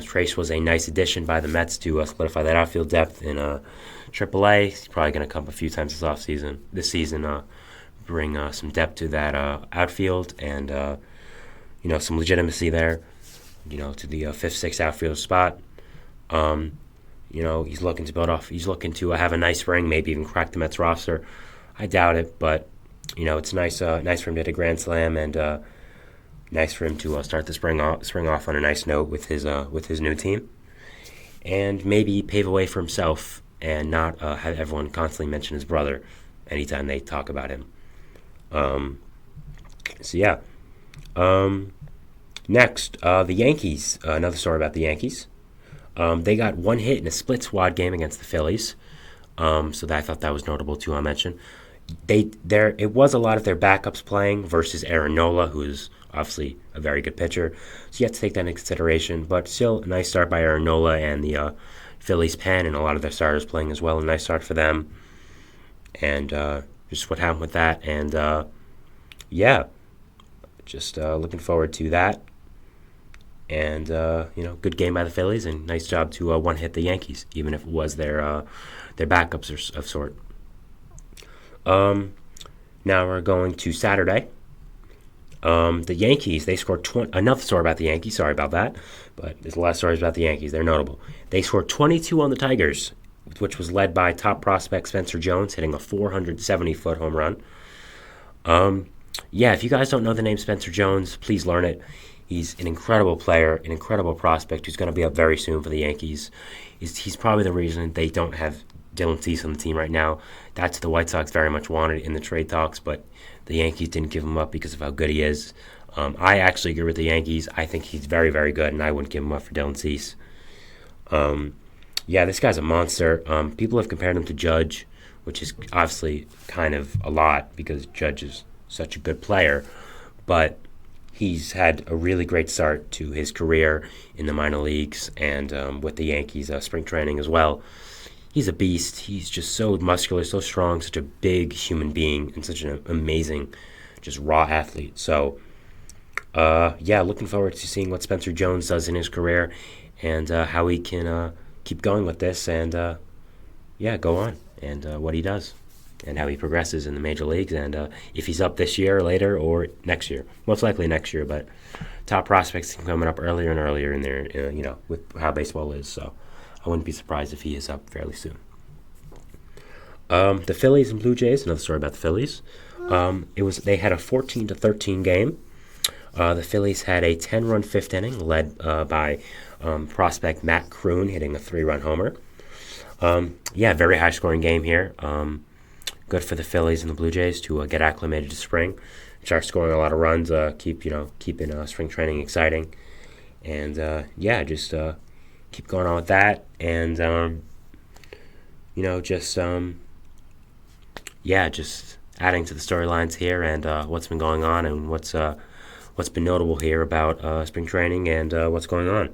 Trace was a nice addition by the Mets to solidify that outfield depth in AAA. He's probably going to come a few times this season, bring some depth to that outfield and some legitimacy there. To the 5th, 6th outfield spot. He's looking to build off. He's looking to have a nice spring, maybe even crack the Mets roster. I doubt it, but it's nice for him to hit a grand slam and. Nice for him to start the spring off on a nice note with his new team, and maybe pave a way for himself and not have everyone constantly mention his brother anytime they talk about him. Next, the Yankees. Another story about the Yankees. They got 1 hit in a split squad game against the Phillies, so I thought that was notable too. I'll mention. It was a lot of their backups playing versus Aaron Nola, who's obviously a very good pitcher. So you have to take that into consideration. But still, a nice start by Aaron Nola and the Phillies pen, and a lot of their starters playing as well. A nice start for them. And just what happened with that. And just looking forward to that. And good game by the Phillies, and nice job to one hit the Yankees, even if it was their backups of sort. Now we're going to Saturday. The Yankees, they scored another story about the Yankees. Sorry about that, but there's a lot of stories about the Yankees. They're notable. They scored 22 on the Tigers, which was led by top prospect Spencer Jones hitting a 470-foot home run. If you guys don't know the name Spencer Jones, please learn it. He's an incredible player, an incredible prospect who's going to be up very soon for the Yankees. He's probably the reason they don't have Dylan Cease on the team right now. That's the White Sox very much wanted in the trade talks, but the Yankees didn't give him up because of how good he is. I actually agree with the Yankees. I think he's very, very good, and I wouldn't give him up for Dylan Cease. Yeah, this guy's a monster. People have compared him to Judge, which is obviously kind of a lot because Judge is such a good player. But he's had a really great start to his career in the minor leagues and with the Yankees spring training as well. He's a beast. He's just so muscular, so strong, such a big human being, and such an amazing, just raw athlete. So, looking forward to seeing what Spencer Jones does in his career and how he can keep going with this and, go on and what he does and how he progresses in the major leagues and if he's up this year or later or next year. Most likely next year, but top prospects coming up earlier and earlier in there, with how baseball is. So I wouldn't be surprised if he is up fairly soon. The Phillies and Blue Jays, another story about the Phillies. They had a 14-13 game. The Phillies had a 10-run fifth inning led by prospect Matt Kroon hitting a 3-run homer. Very high-scoring game here. Good for the Phillies and the Blue Jays to get acclimated to spring, start scoring a lot of runs, keeping spring training exciting, and just keep going on with that, and just adding to the storylines here and what's been going on and what's been notable here about spring training and what's going on.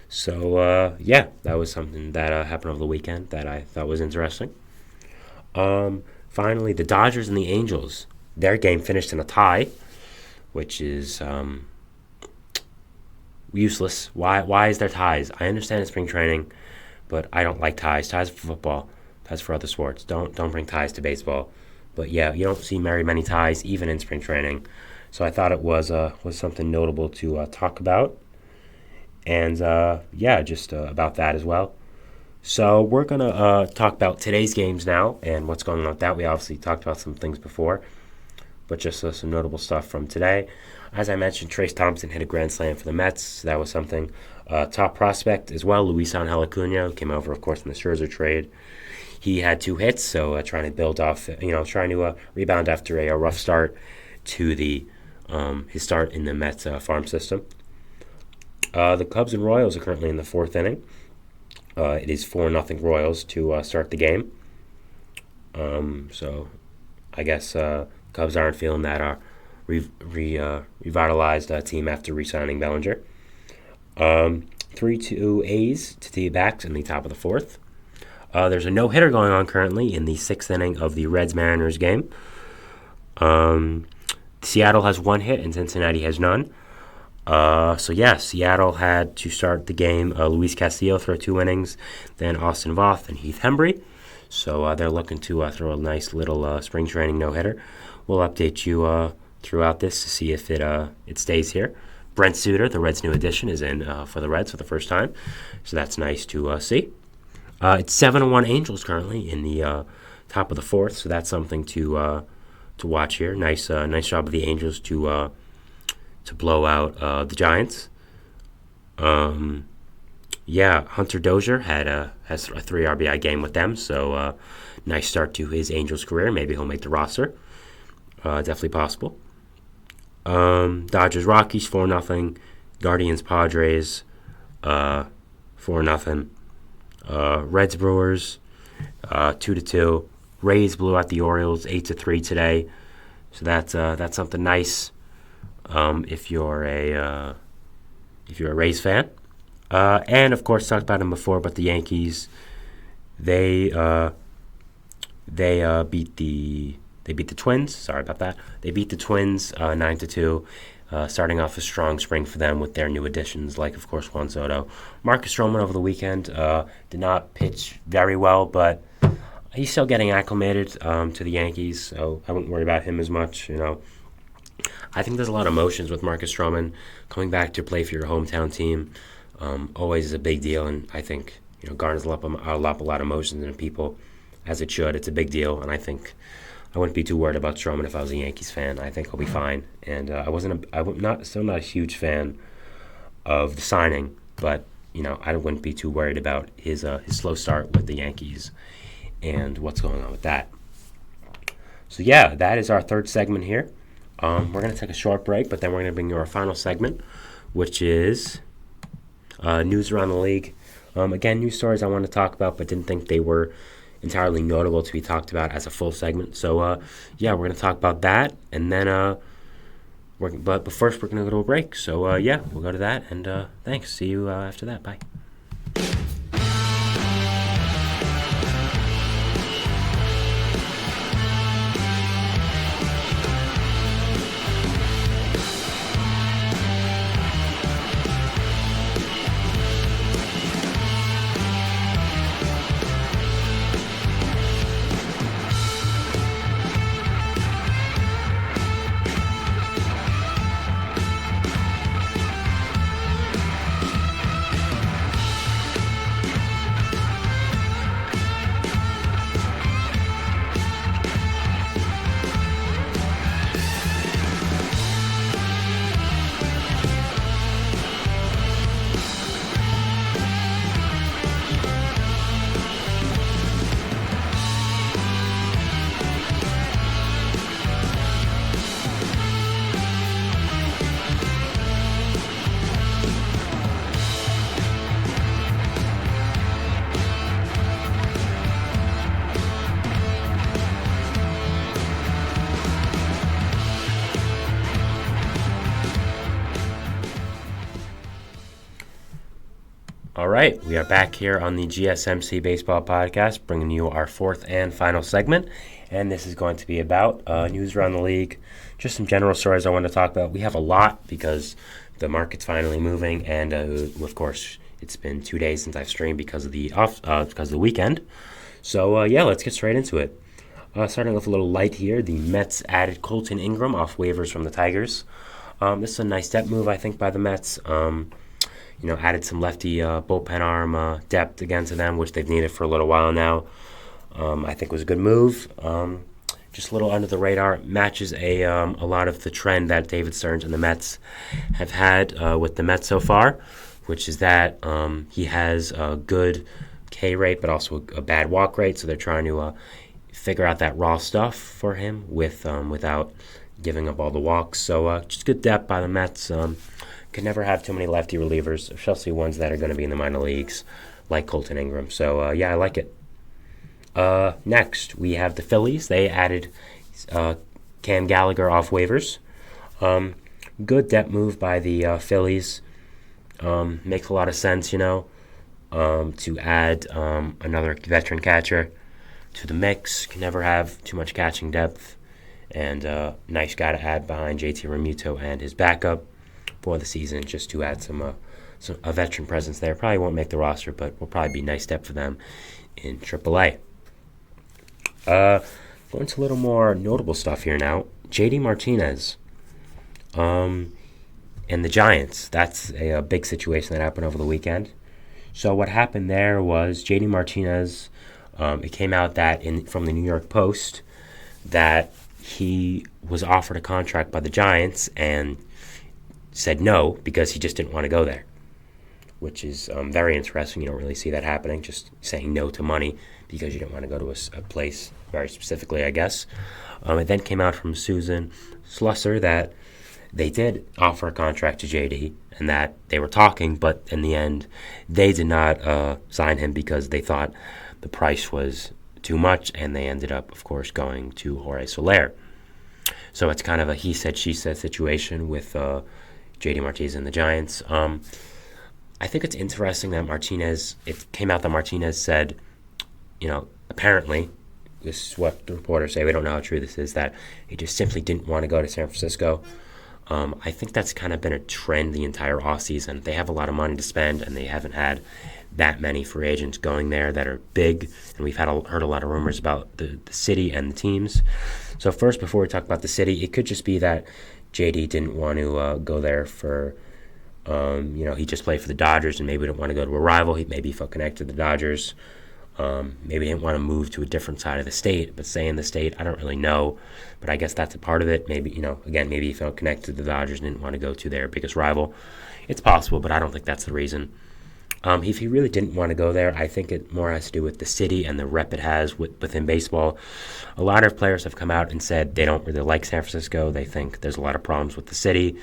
So that was something that happened over the weekend that I thought was interesting. Finally, the Dodgers and the Angels, their game finished in a tie, which is useless. Why is there ties? I understand it's spring training, but I don't like ties. Ties for football, ties for other sports. Don't bring ties to baseball. But yeah, you don't see very many ties even in spring training. So I thought it was something notable to talk about, and about that as well. So we're gonna talk about today's games now and what's going on with that. We obviously talked about some things before, but just some notable stuff from today. As I mentioned, Trace Thompson hit a grand slam for the Mets. So that was something. Top prospect as well, Luis Angel Acuna, came over, of course, in the Scherzer trade. He had 2 hits, so trying to build off, trying to rebound after a rough start to his start in the Mets farm system. The Cubs and Royals are currently in the 4th inning. It is 4-0 Royals to start the game. So I guess Cubs aren't feeling that revitalized team after re-signing Bellinger. 3-2 A's to D-backs in the top of the 4th. There's a no-hitter going on currently in the 6th inning of the Reds-Mariners game. Seattle has 1 hit and Cincinnati has none. Seattle had to start the game. Luis Castillo throw 2 innings, then Austin Voth and Heath Hembree. So they're looking to throw a nice little spring training no-hitter. We'll update you throughout this to see if it stays here. Brent Suter, the Reds' new addition, is in for the Reds for the first time, so that's nice to see. It's 7-1 Angels currently in the top of the 4th, so that's something to watch here. Nice job of the Angels to blow out the Giants. Hunter Dozier has a 3 RBI game with them, so nice start to his Angels career. Maybe he'll make the roster. Definitely possible. Dodgers Rockies 4-0. Guardians Padres 4-0. Reds Brewers 2-2. Rays blew out the Orioles 8-3 today, so that's something nice. If you're a Rays fan, and of course talked about him before, but the Yankees, they beat the Twins. Sorry about that. They beat the Twins 9-2, starting off a strong spring for them with their new additions, like of course Juan Soto. Marcus Stroman over the weekend did not pitch very well, but he's still getting acclimated to the Yankees, so I wouldn't worry about him as much. I think there's a lot of emotions with Marcus Stroman coming back to play for your hometown team. Always is a big deal, and I think garners a lot of emotions into people, as it should. It's a big deal, and I think I wouldn't be too worried about Stroman if I was a Yankees fan. I think he'll be fine, and I'm still not a huge fan of the signing, but I wouldn't be too worried about his slow start with the Yankees and what's going on with that. So that is our 3rd segment here. We're going to take a short break, but then we're going to bring you our final segment, which is news around the league. Again, news stories I want to talk about, but didn't think they were entirely notable to be talked about as a full segment. So, we're going to talk about that, and then, but first we're going to go to a break. So, we'll go to that, and thanks. See you after that. Bye. All right, we are back here on the GSMC Baseball Podcast, bringing you our fourth and final segment, and this is going to be about news around the league, just some general stories I want to talk about. We have a lot because the market's finally moving, and of course, it's been 2 days since I've streamed because of the weekend. So let's get straight into it. Starting off a little light here, the Mets added Colton Ingram off waivers from the Tigers. This is a nice step move, I think, by the Mets. Added some lefty bullpen arm depth again to them, which they've needed for a little while now. I think was a good move. Just a little under the radar. Matches a lot of the trend that David Stearns and the Mets have had with the Mets so far, which is that he has a good K rate, but also a bad walk rate. So they're trying to figure out that raw stuff for him without giving up all the walks. So just good depth by the Mets. Can never have too many lefty relievers, especially ones that are going to be in the minor leagues, like Colton Ingram. So, I like it. Next, we have the Phillies. They added Cam Gallagher off waivers. Good depth move by the Phillies. Makes a lot of sense, to add another veteran catcher to the mix. Can never have too much catching depth. And nice guy to add behind JT Realmuto and his backup for the season, just to add a veteran presence there. Probably won't make the roster, but will probably be a nice step for them in AAA. Going to a little more notable stuff here now. JD Martinez and the Giants. That's a big situation that happened over the weekend. So what happened there was JD Martinez, it came out that from the New York Post that he was offered a contract by the Giants and said no because he just didn't want to go there, which is very interesting. You don't really see that happening, just saying no to money because you don't want to go to a place very specifically, I guess. It then came out from Susan Slusser that they did offer a contract to JD and that they were talking, but in the end, they did not sign him because they thought the price was too much, and they ended up, of course, going to Jorge Soler. So it's kind of a he said, she said situation with JD Martinez and the Giants. I think it's interesting that it came out that Martinez said, apparently, this is what the reporters say, we don't know how true this is, that he just simply didn't want to go to San Francisco. I think that's kind of been a trend the entire offseason. They have a lot of money to spend, and they haven't had that many free agents going there that are big, and we've heard a lot of rumors about the city and the teams. So first, before we talk about the city, it could just be that JD didn't want to go there for, he just played for the Dodgers and maybe didn't want to go to a rival. Maybe he felt connected to the Dodgers. Maybe he didn't want to move to a different side of the state, but stay in the state. I don't really know, but I guess that's a part of it. Maybe, maybe he felt connected to the Dodgers and didn't want to go to their biggest rival. It's possible, but I don't think that's the reason. If he really didn't want to go there, I think it more has to do with the city and the rep it has within baseball. A lot of players have come out and said they don't really like San Francisco. They think there's a lot of problems with the city.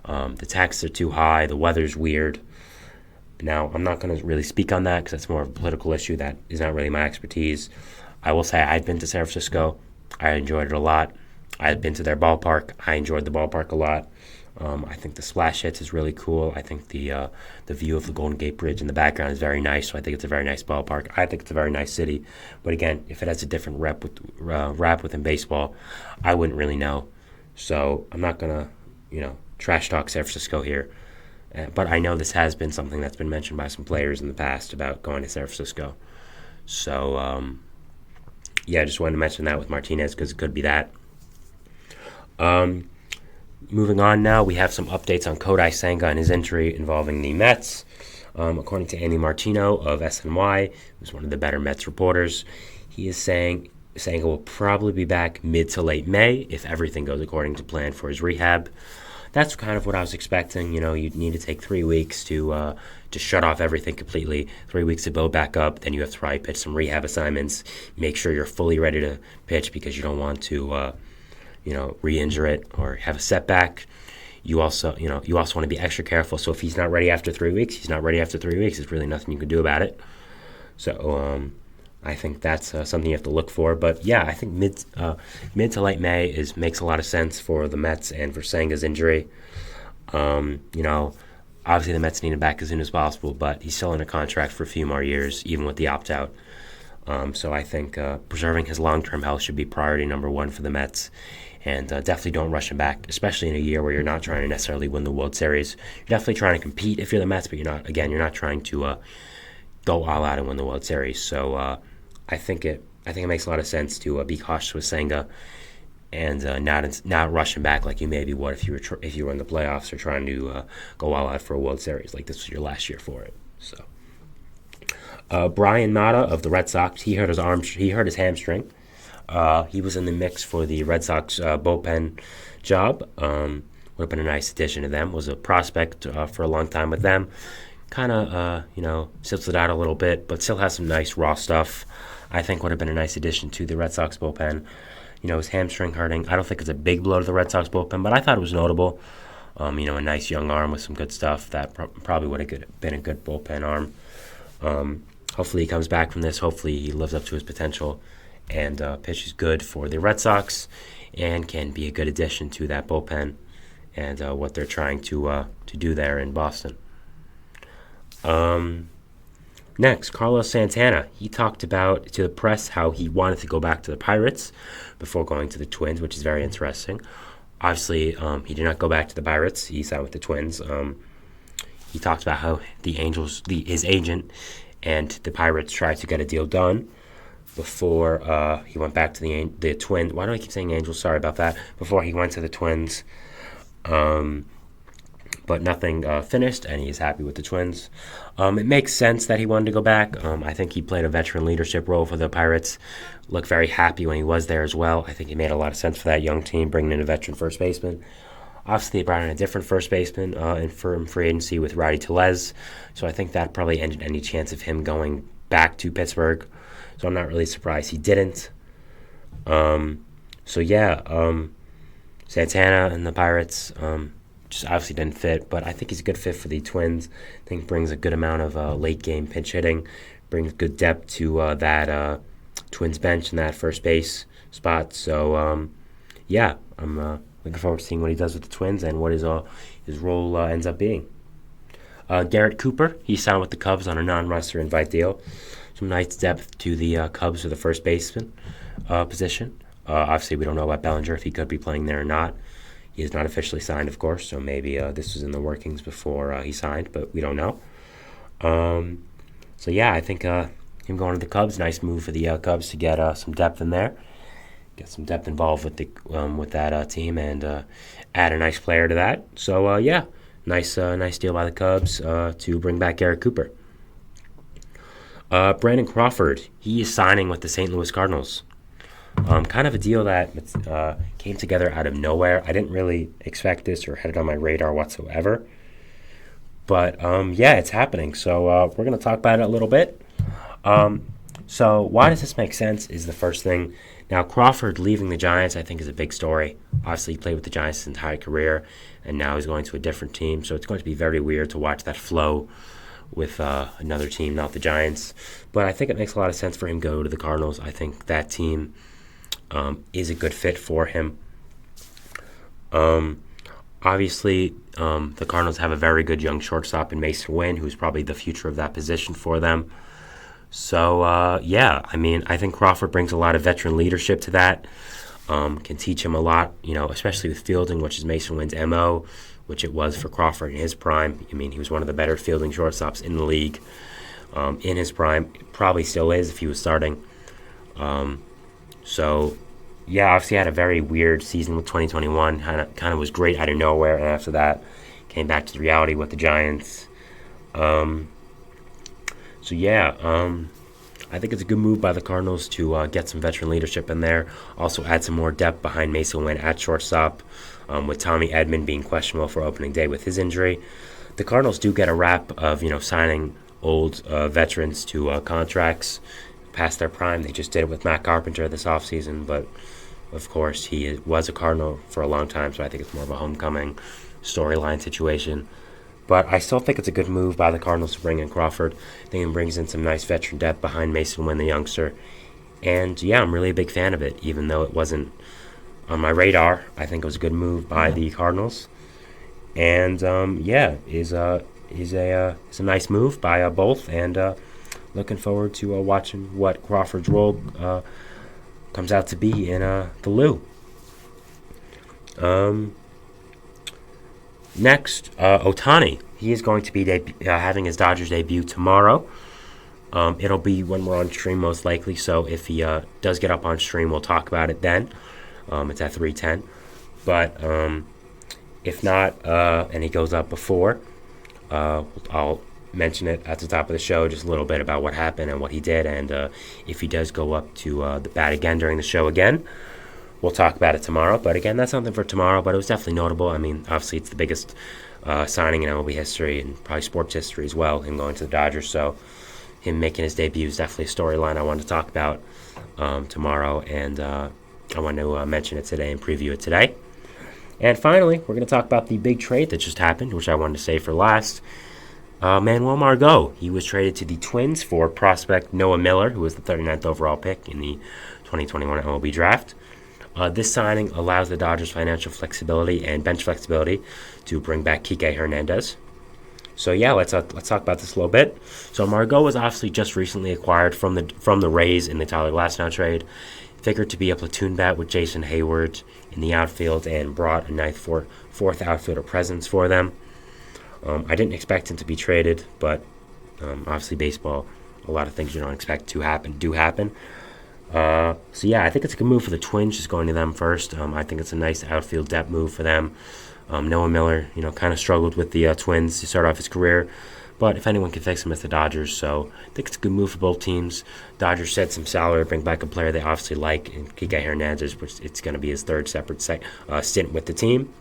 The taxes are too high. The weather's weird. Now, I'm not going to really speak on that because that's more of a political issue that is not really my expertise. I will say I've been to San Francisco. I enjoyed it a lot. I've been to their ballpark. I enjoyed the ballpark a lot. I think the splash hits is really cool. I think the view of the Golden Gate Bridge in the background is very nice, so I think it's a very nice ballpark. I think it's a very nice city. But again, if it has a different rap within baseball, I wouldn't really know. So I'm not going to, trash talk San Francisco here. But I know this has been something that's been mentioned by some players in the past about going to San Francisco. So, I just wanted to mention that with Martinez because it could be that. Moving on now, we have some updates on Cody Bellinger and his injury involving the Mets. According to Andy Martino of SNY, who's one of the better Mets reporters, he is saying Bellinger will probably be back mid to late May if everything goes according to plan for his rehab. That's kind of what I was expecting. You'd need to take 3 weeks to shut off everything completely, 3 weeks to build back up. Then you have to probably pitch some rehab assignments, make sure you're fully ready to pitch because you don't want to re-injure it or have a setback. You also want to be extra careful. So if he's not ready after 3 weeks, he's not ready after 3 weeks. There's really nothing you can do about it. So I think that's something you have to look for. But yeah, I think mid to late May makes a lot of sense for the Mets and for Senga's injury. Obviously the Mets need him back as soon as possible, but he's still in a contract for a few more years, even with the opt-out. So I think preserving his long-term health should be priority number one for the Mets. And definitely don't rush him back, especially in a year where you're not trying to necessarily win the World Series. You're definitely trying to compete if you're the Mets, but you're not trying to go all out and win the World Series. So I think it makes a lot of sense to be cautious with Senga and not rush him back like you maybe would if you were in the playoffs or trying to go all out for a World Series like this was your last year for it. So Brian Mata of the Red Sox, he hurt his hamstring. He was in the mix for the Red Sox bullpen job. Would have been a nice addition to them. Was a prospect for a long time with them. Kind of, silted out a little bit, but still has some nice raw stuff. I think would have been a nice addition to the Red Sox bullpen. His hamstring hurting. I don't think it's a big blow to the Red Sox bullpen, but I thought it was notable. A nice young arm with some good stuff. That probably would have been a good bullpen arm. Hopefully he comes back from this. Hopefully he lives up to his potential and pitches good for the Red Sox and can be a good addition to that bullpen and what they're trying to do there in Boston. Next, Carlos Santana. He talked about to the press how he wanted to go back to the Pirates before going to the Twins, which is very interesting. Obviously, he did not go back to the Pirates. He signed with the Twins. He talked about how the Angels, his agent, and the Pirates tried to get a deal done before he went back to the Twins. Why do I keep saying Angels? Sorry about that. Before he went to the Twins. But nothing finished, and he's happy with the Twins. It makes sense that he wanted to go back. I think he played a veteran leadership role for the Pirates. Looked very happy when he was there as well. I think it made a lot of sense for that young team, bringing in a veteran first baseman. Obviously, they brought in a different first baseman in free agency with Rowdy Tellez. So I think that probably ended any chance of him going back to Pittsburgh. So I'm not really surprised he didn't. Santana and the Pirates just obviously didn't fit, but I think he's a good fit for the Twins. I think brings a good amount of late-game pinch hitting, brings good depth to that Twins bench and that first base spot. So, I'm looking forward to seeing what he does with the Twins and what his role ends up being. Garrett Cooper, he signed with the Cubs on a non-roster invite deal. Some nice depth to the Cubs for the first baseman position. Obviously, we don't know about Bellinger, if he could be playing there or not. He is not officially signed, of course, so maybe this was in the workings before he signed, but we don't know. I think him going to the Cubs, nice move for the Cubs to get some depth in there, get some depth involved with that team, and add a nice player to that. So nice deal by the Cubs to bring back Garrett Cooper. Brandon Crawford, he is signing with the St. Louis Cardinals. Kind of a deal that came together out of nowhere. I didn't really expect this or had it on my radar whatsoever. But, it's happening. So we're going to talk about it a little bit. So why does this make sense is the first thing. Now, Crawford leaving the Giants, I think, is a big story. Obviously, he played with the Giants his entire career, and now he's going to a different team. So it's going to be very weird to watch that flow with another team, not the Giants. But I think it makes a lot of sense for him to go to the Cardinals. I think that team is a good fit for him. Obviously, the Cardinals have a very good young shortstop in Mason Wynn, who's probably the future of that position for them. So, I think Crawford brings a lot of veteran leadership to that. Can teach him a lot, especially with fielding, which is Mason Wynn's MO, which it was for Crawford in his prime. He was one of the better fielding shortstops in the league in his prime. Probably still is if he was starting. Obviously had a very weird season with 2021. Kind of was great out of nowhere, and after that, came back to the reality with the Giants. I think it's a good move by the Cardinals to get some veteran leadership in there. Also add some more depth behind Mason Wynn at shortstop, with Tommy Edman being questionable for opening day with his injury. The Cardinals do get a rap of signing old veterans to contracts past their prime. They just did it with Matt Carpenter this offseason, but of course he was a Cardinal for a long time, so I think it's more of a homecoming storyline situation. But I still think it's a good move by the Cardinals to bring in Crawford. I think it brings in some nice veteran depth behind Mason Wynn, the youngster. And, I'm really a big fan of it, even though it wasn't on my radar. I think it was a good move by the Cardinals. And, is a nice move by both. And looking forward to watching what Crawford's role comes out to be in the Lou. Next, Ohtani. He is going to be having his Dodgers debut tomorrow. It'll be when we're on stream most likely, so if he does get up on stream, we'll talk about it then. It's at 3:10. But if not, and he goes up before, I'll mention it at the top of the show, just a little bit about what happened and what he did, and if he does go up to the bat again during the show again, we'll talk about it tomorrow. But again, that's something for tomorrow, but it was definitely notable. Obviously it's the biggest signing in MLB history and probably sports history as well, him going to the Dodgers. So him making his debut is definitely a storyline I wanted to talk about tomorrow, and I want to mention it today and preview it today. And finally, we're going to talk about the big trade that just happened, which I wanted to save for last. Manuel Margot, he was traded to the Twins for prospect Noah Miller, who was the 39th overall pick in the 2021 MLB draft. This signing allows the Dodgers financial flexibility and bench flexibility to bring back Kike Hernandez. So let's talk about this a little bit. So Margot was obviously just recently acquired from the Rays in the Tyler Glasnow trade. Figured to be a platoon bat with Jason Hayward in the outfield and brought a nice fourth outfielder presence for them. I didn't expect him to be traded, but obviously baseball, a lot of things you don't expect to happen do happen. I think it's a good move for the Twins, just going to them first. I think it's a nice outfield depth move for them. Noah Miller, kind of struggled with the Twins to start off his career, but if anyone can fix him, it's the Dodgers. So I think it's a good move for both teams. Dodgers set some salary, bring back a player they obviously like, in Kike Hernandez, which it's going to be his third separate stint with the team.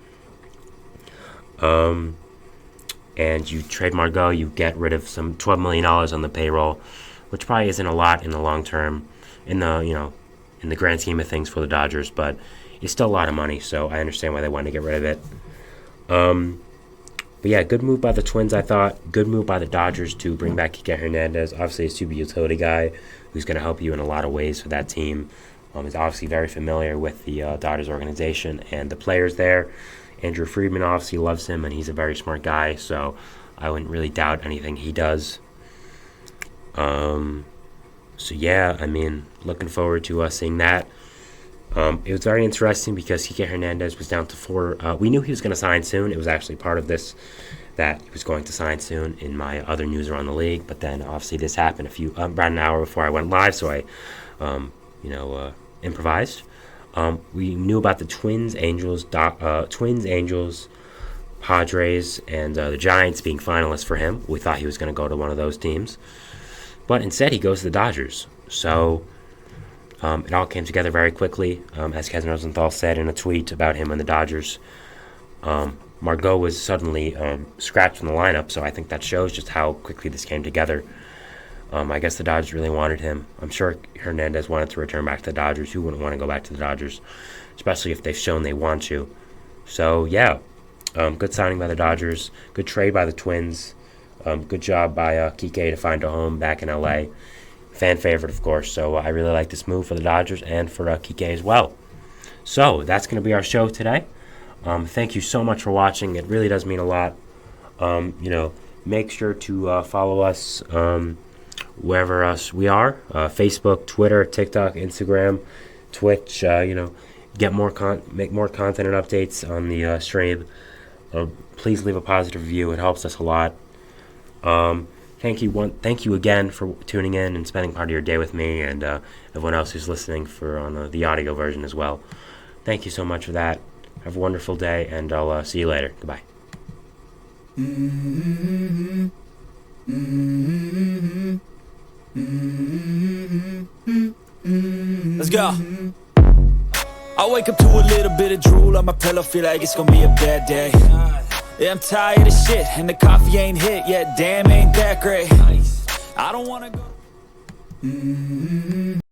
And you trade Margot, you get rid of some $12 million on the payroll, which probably isn't a lot in the long term, in the grand scheme of things for the Dodgers, but it's still a lot of money, so I understand why they wanted to get rid of it. Good move by the Twins, I thought. Good move by the Dodgers to bring back Kike Hernandez. Obviously, a super utility guy who's going to help you in a lot of ways for that team. He's obviously very familiar with the Dodgers organization and the players there. Andrew Friedman obviously loves him, and he's a very smart guy, so I wouldn't really doubt anything he does. Looking forward to seeing that. It was very interesting because Kike Hernandez was down to 4. We knew he was going to sign soon. It was actually part of this that he was going to sign soon in my other news around the league. But then obviously this happened about an hour before I went live, so I, improvised. We knew about the Twins, Angels, Padres, and the Giants being finalists for him. We thought he was going to go to one of those teams. But instead, he goes to the Dodgers. So it all came together very quickly, as Ken Rosenthal said in a tweet about him and the Dodgers. Margot was suddenly scratched from the lineup, so I think that shows just how quickly this came together. I guess the Dodgers really wanted him. I'm sure Hernandez wanted to return back to the Dodgers. Who wouldn't want to go back to the Dodgers, especially if they've shown they want to? So, good signing by the Dodgers. Good trade by the Twins. Good job by Kike to find a home back in LA. Fan favorite, of course. So I really like this move for the Dodgers and for Kike as well. So that's going to be our show today. Thank you so much for watching. It really does mean a lot. Make sure to follow us wherever else we are. Facebook, Twitter, TikTok, Instagram, Twitch. Make more content and updates on the stream. Please leave a positive review. It helps us a lot. Thank you again for tuning in and spending part of your day with me, and everyone else who's listening on the audio version as well. Thank you so much for that. Have a wonderful day, and I'll see you later. Goodbye. Let's go. I wake up to a little bit of drool on my pillow, feel like it's gonna be a bad day. Yeah, I'm tired of shit, and the coffee ain't hit yet. Damn, ain't that great. I don't wanna go.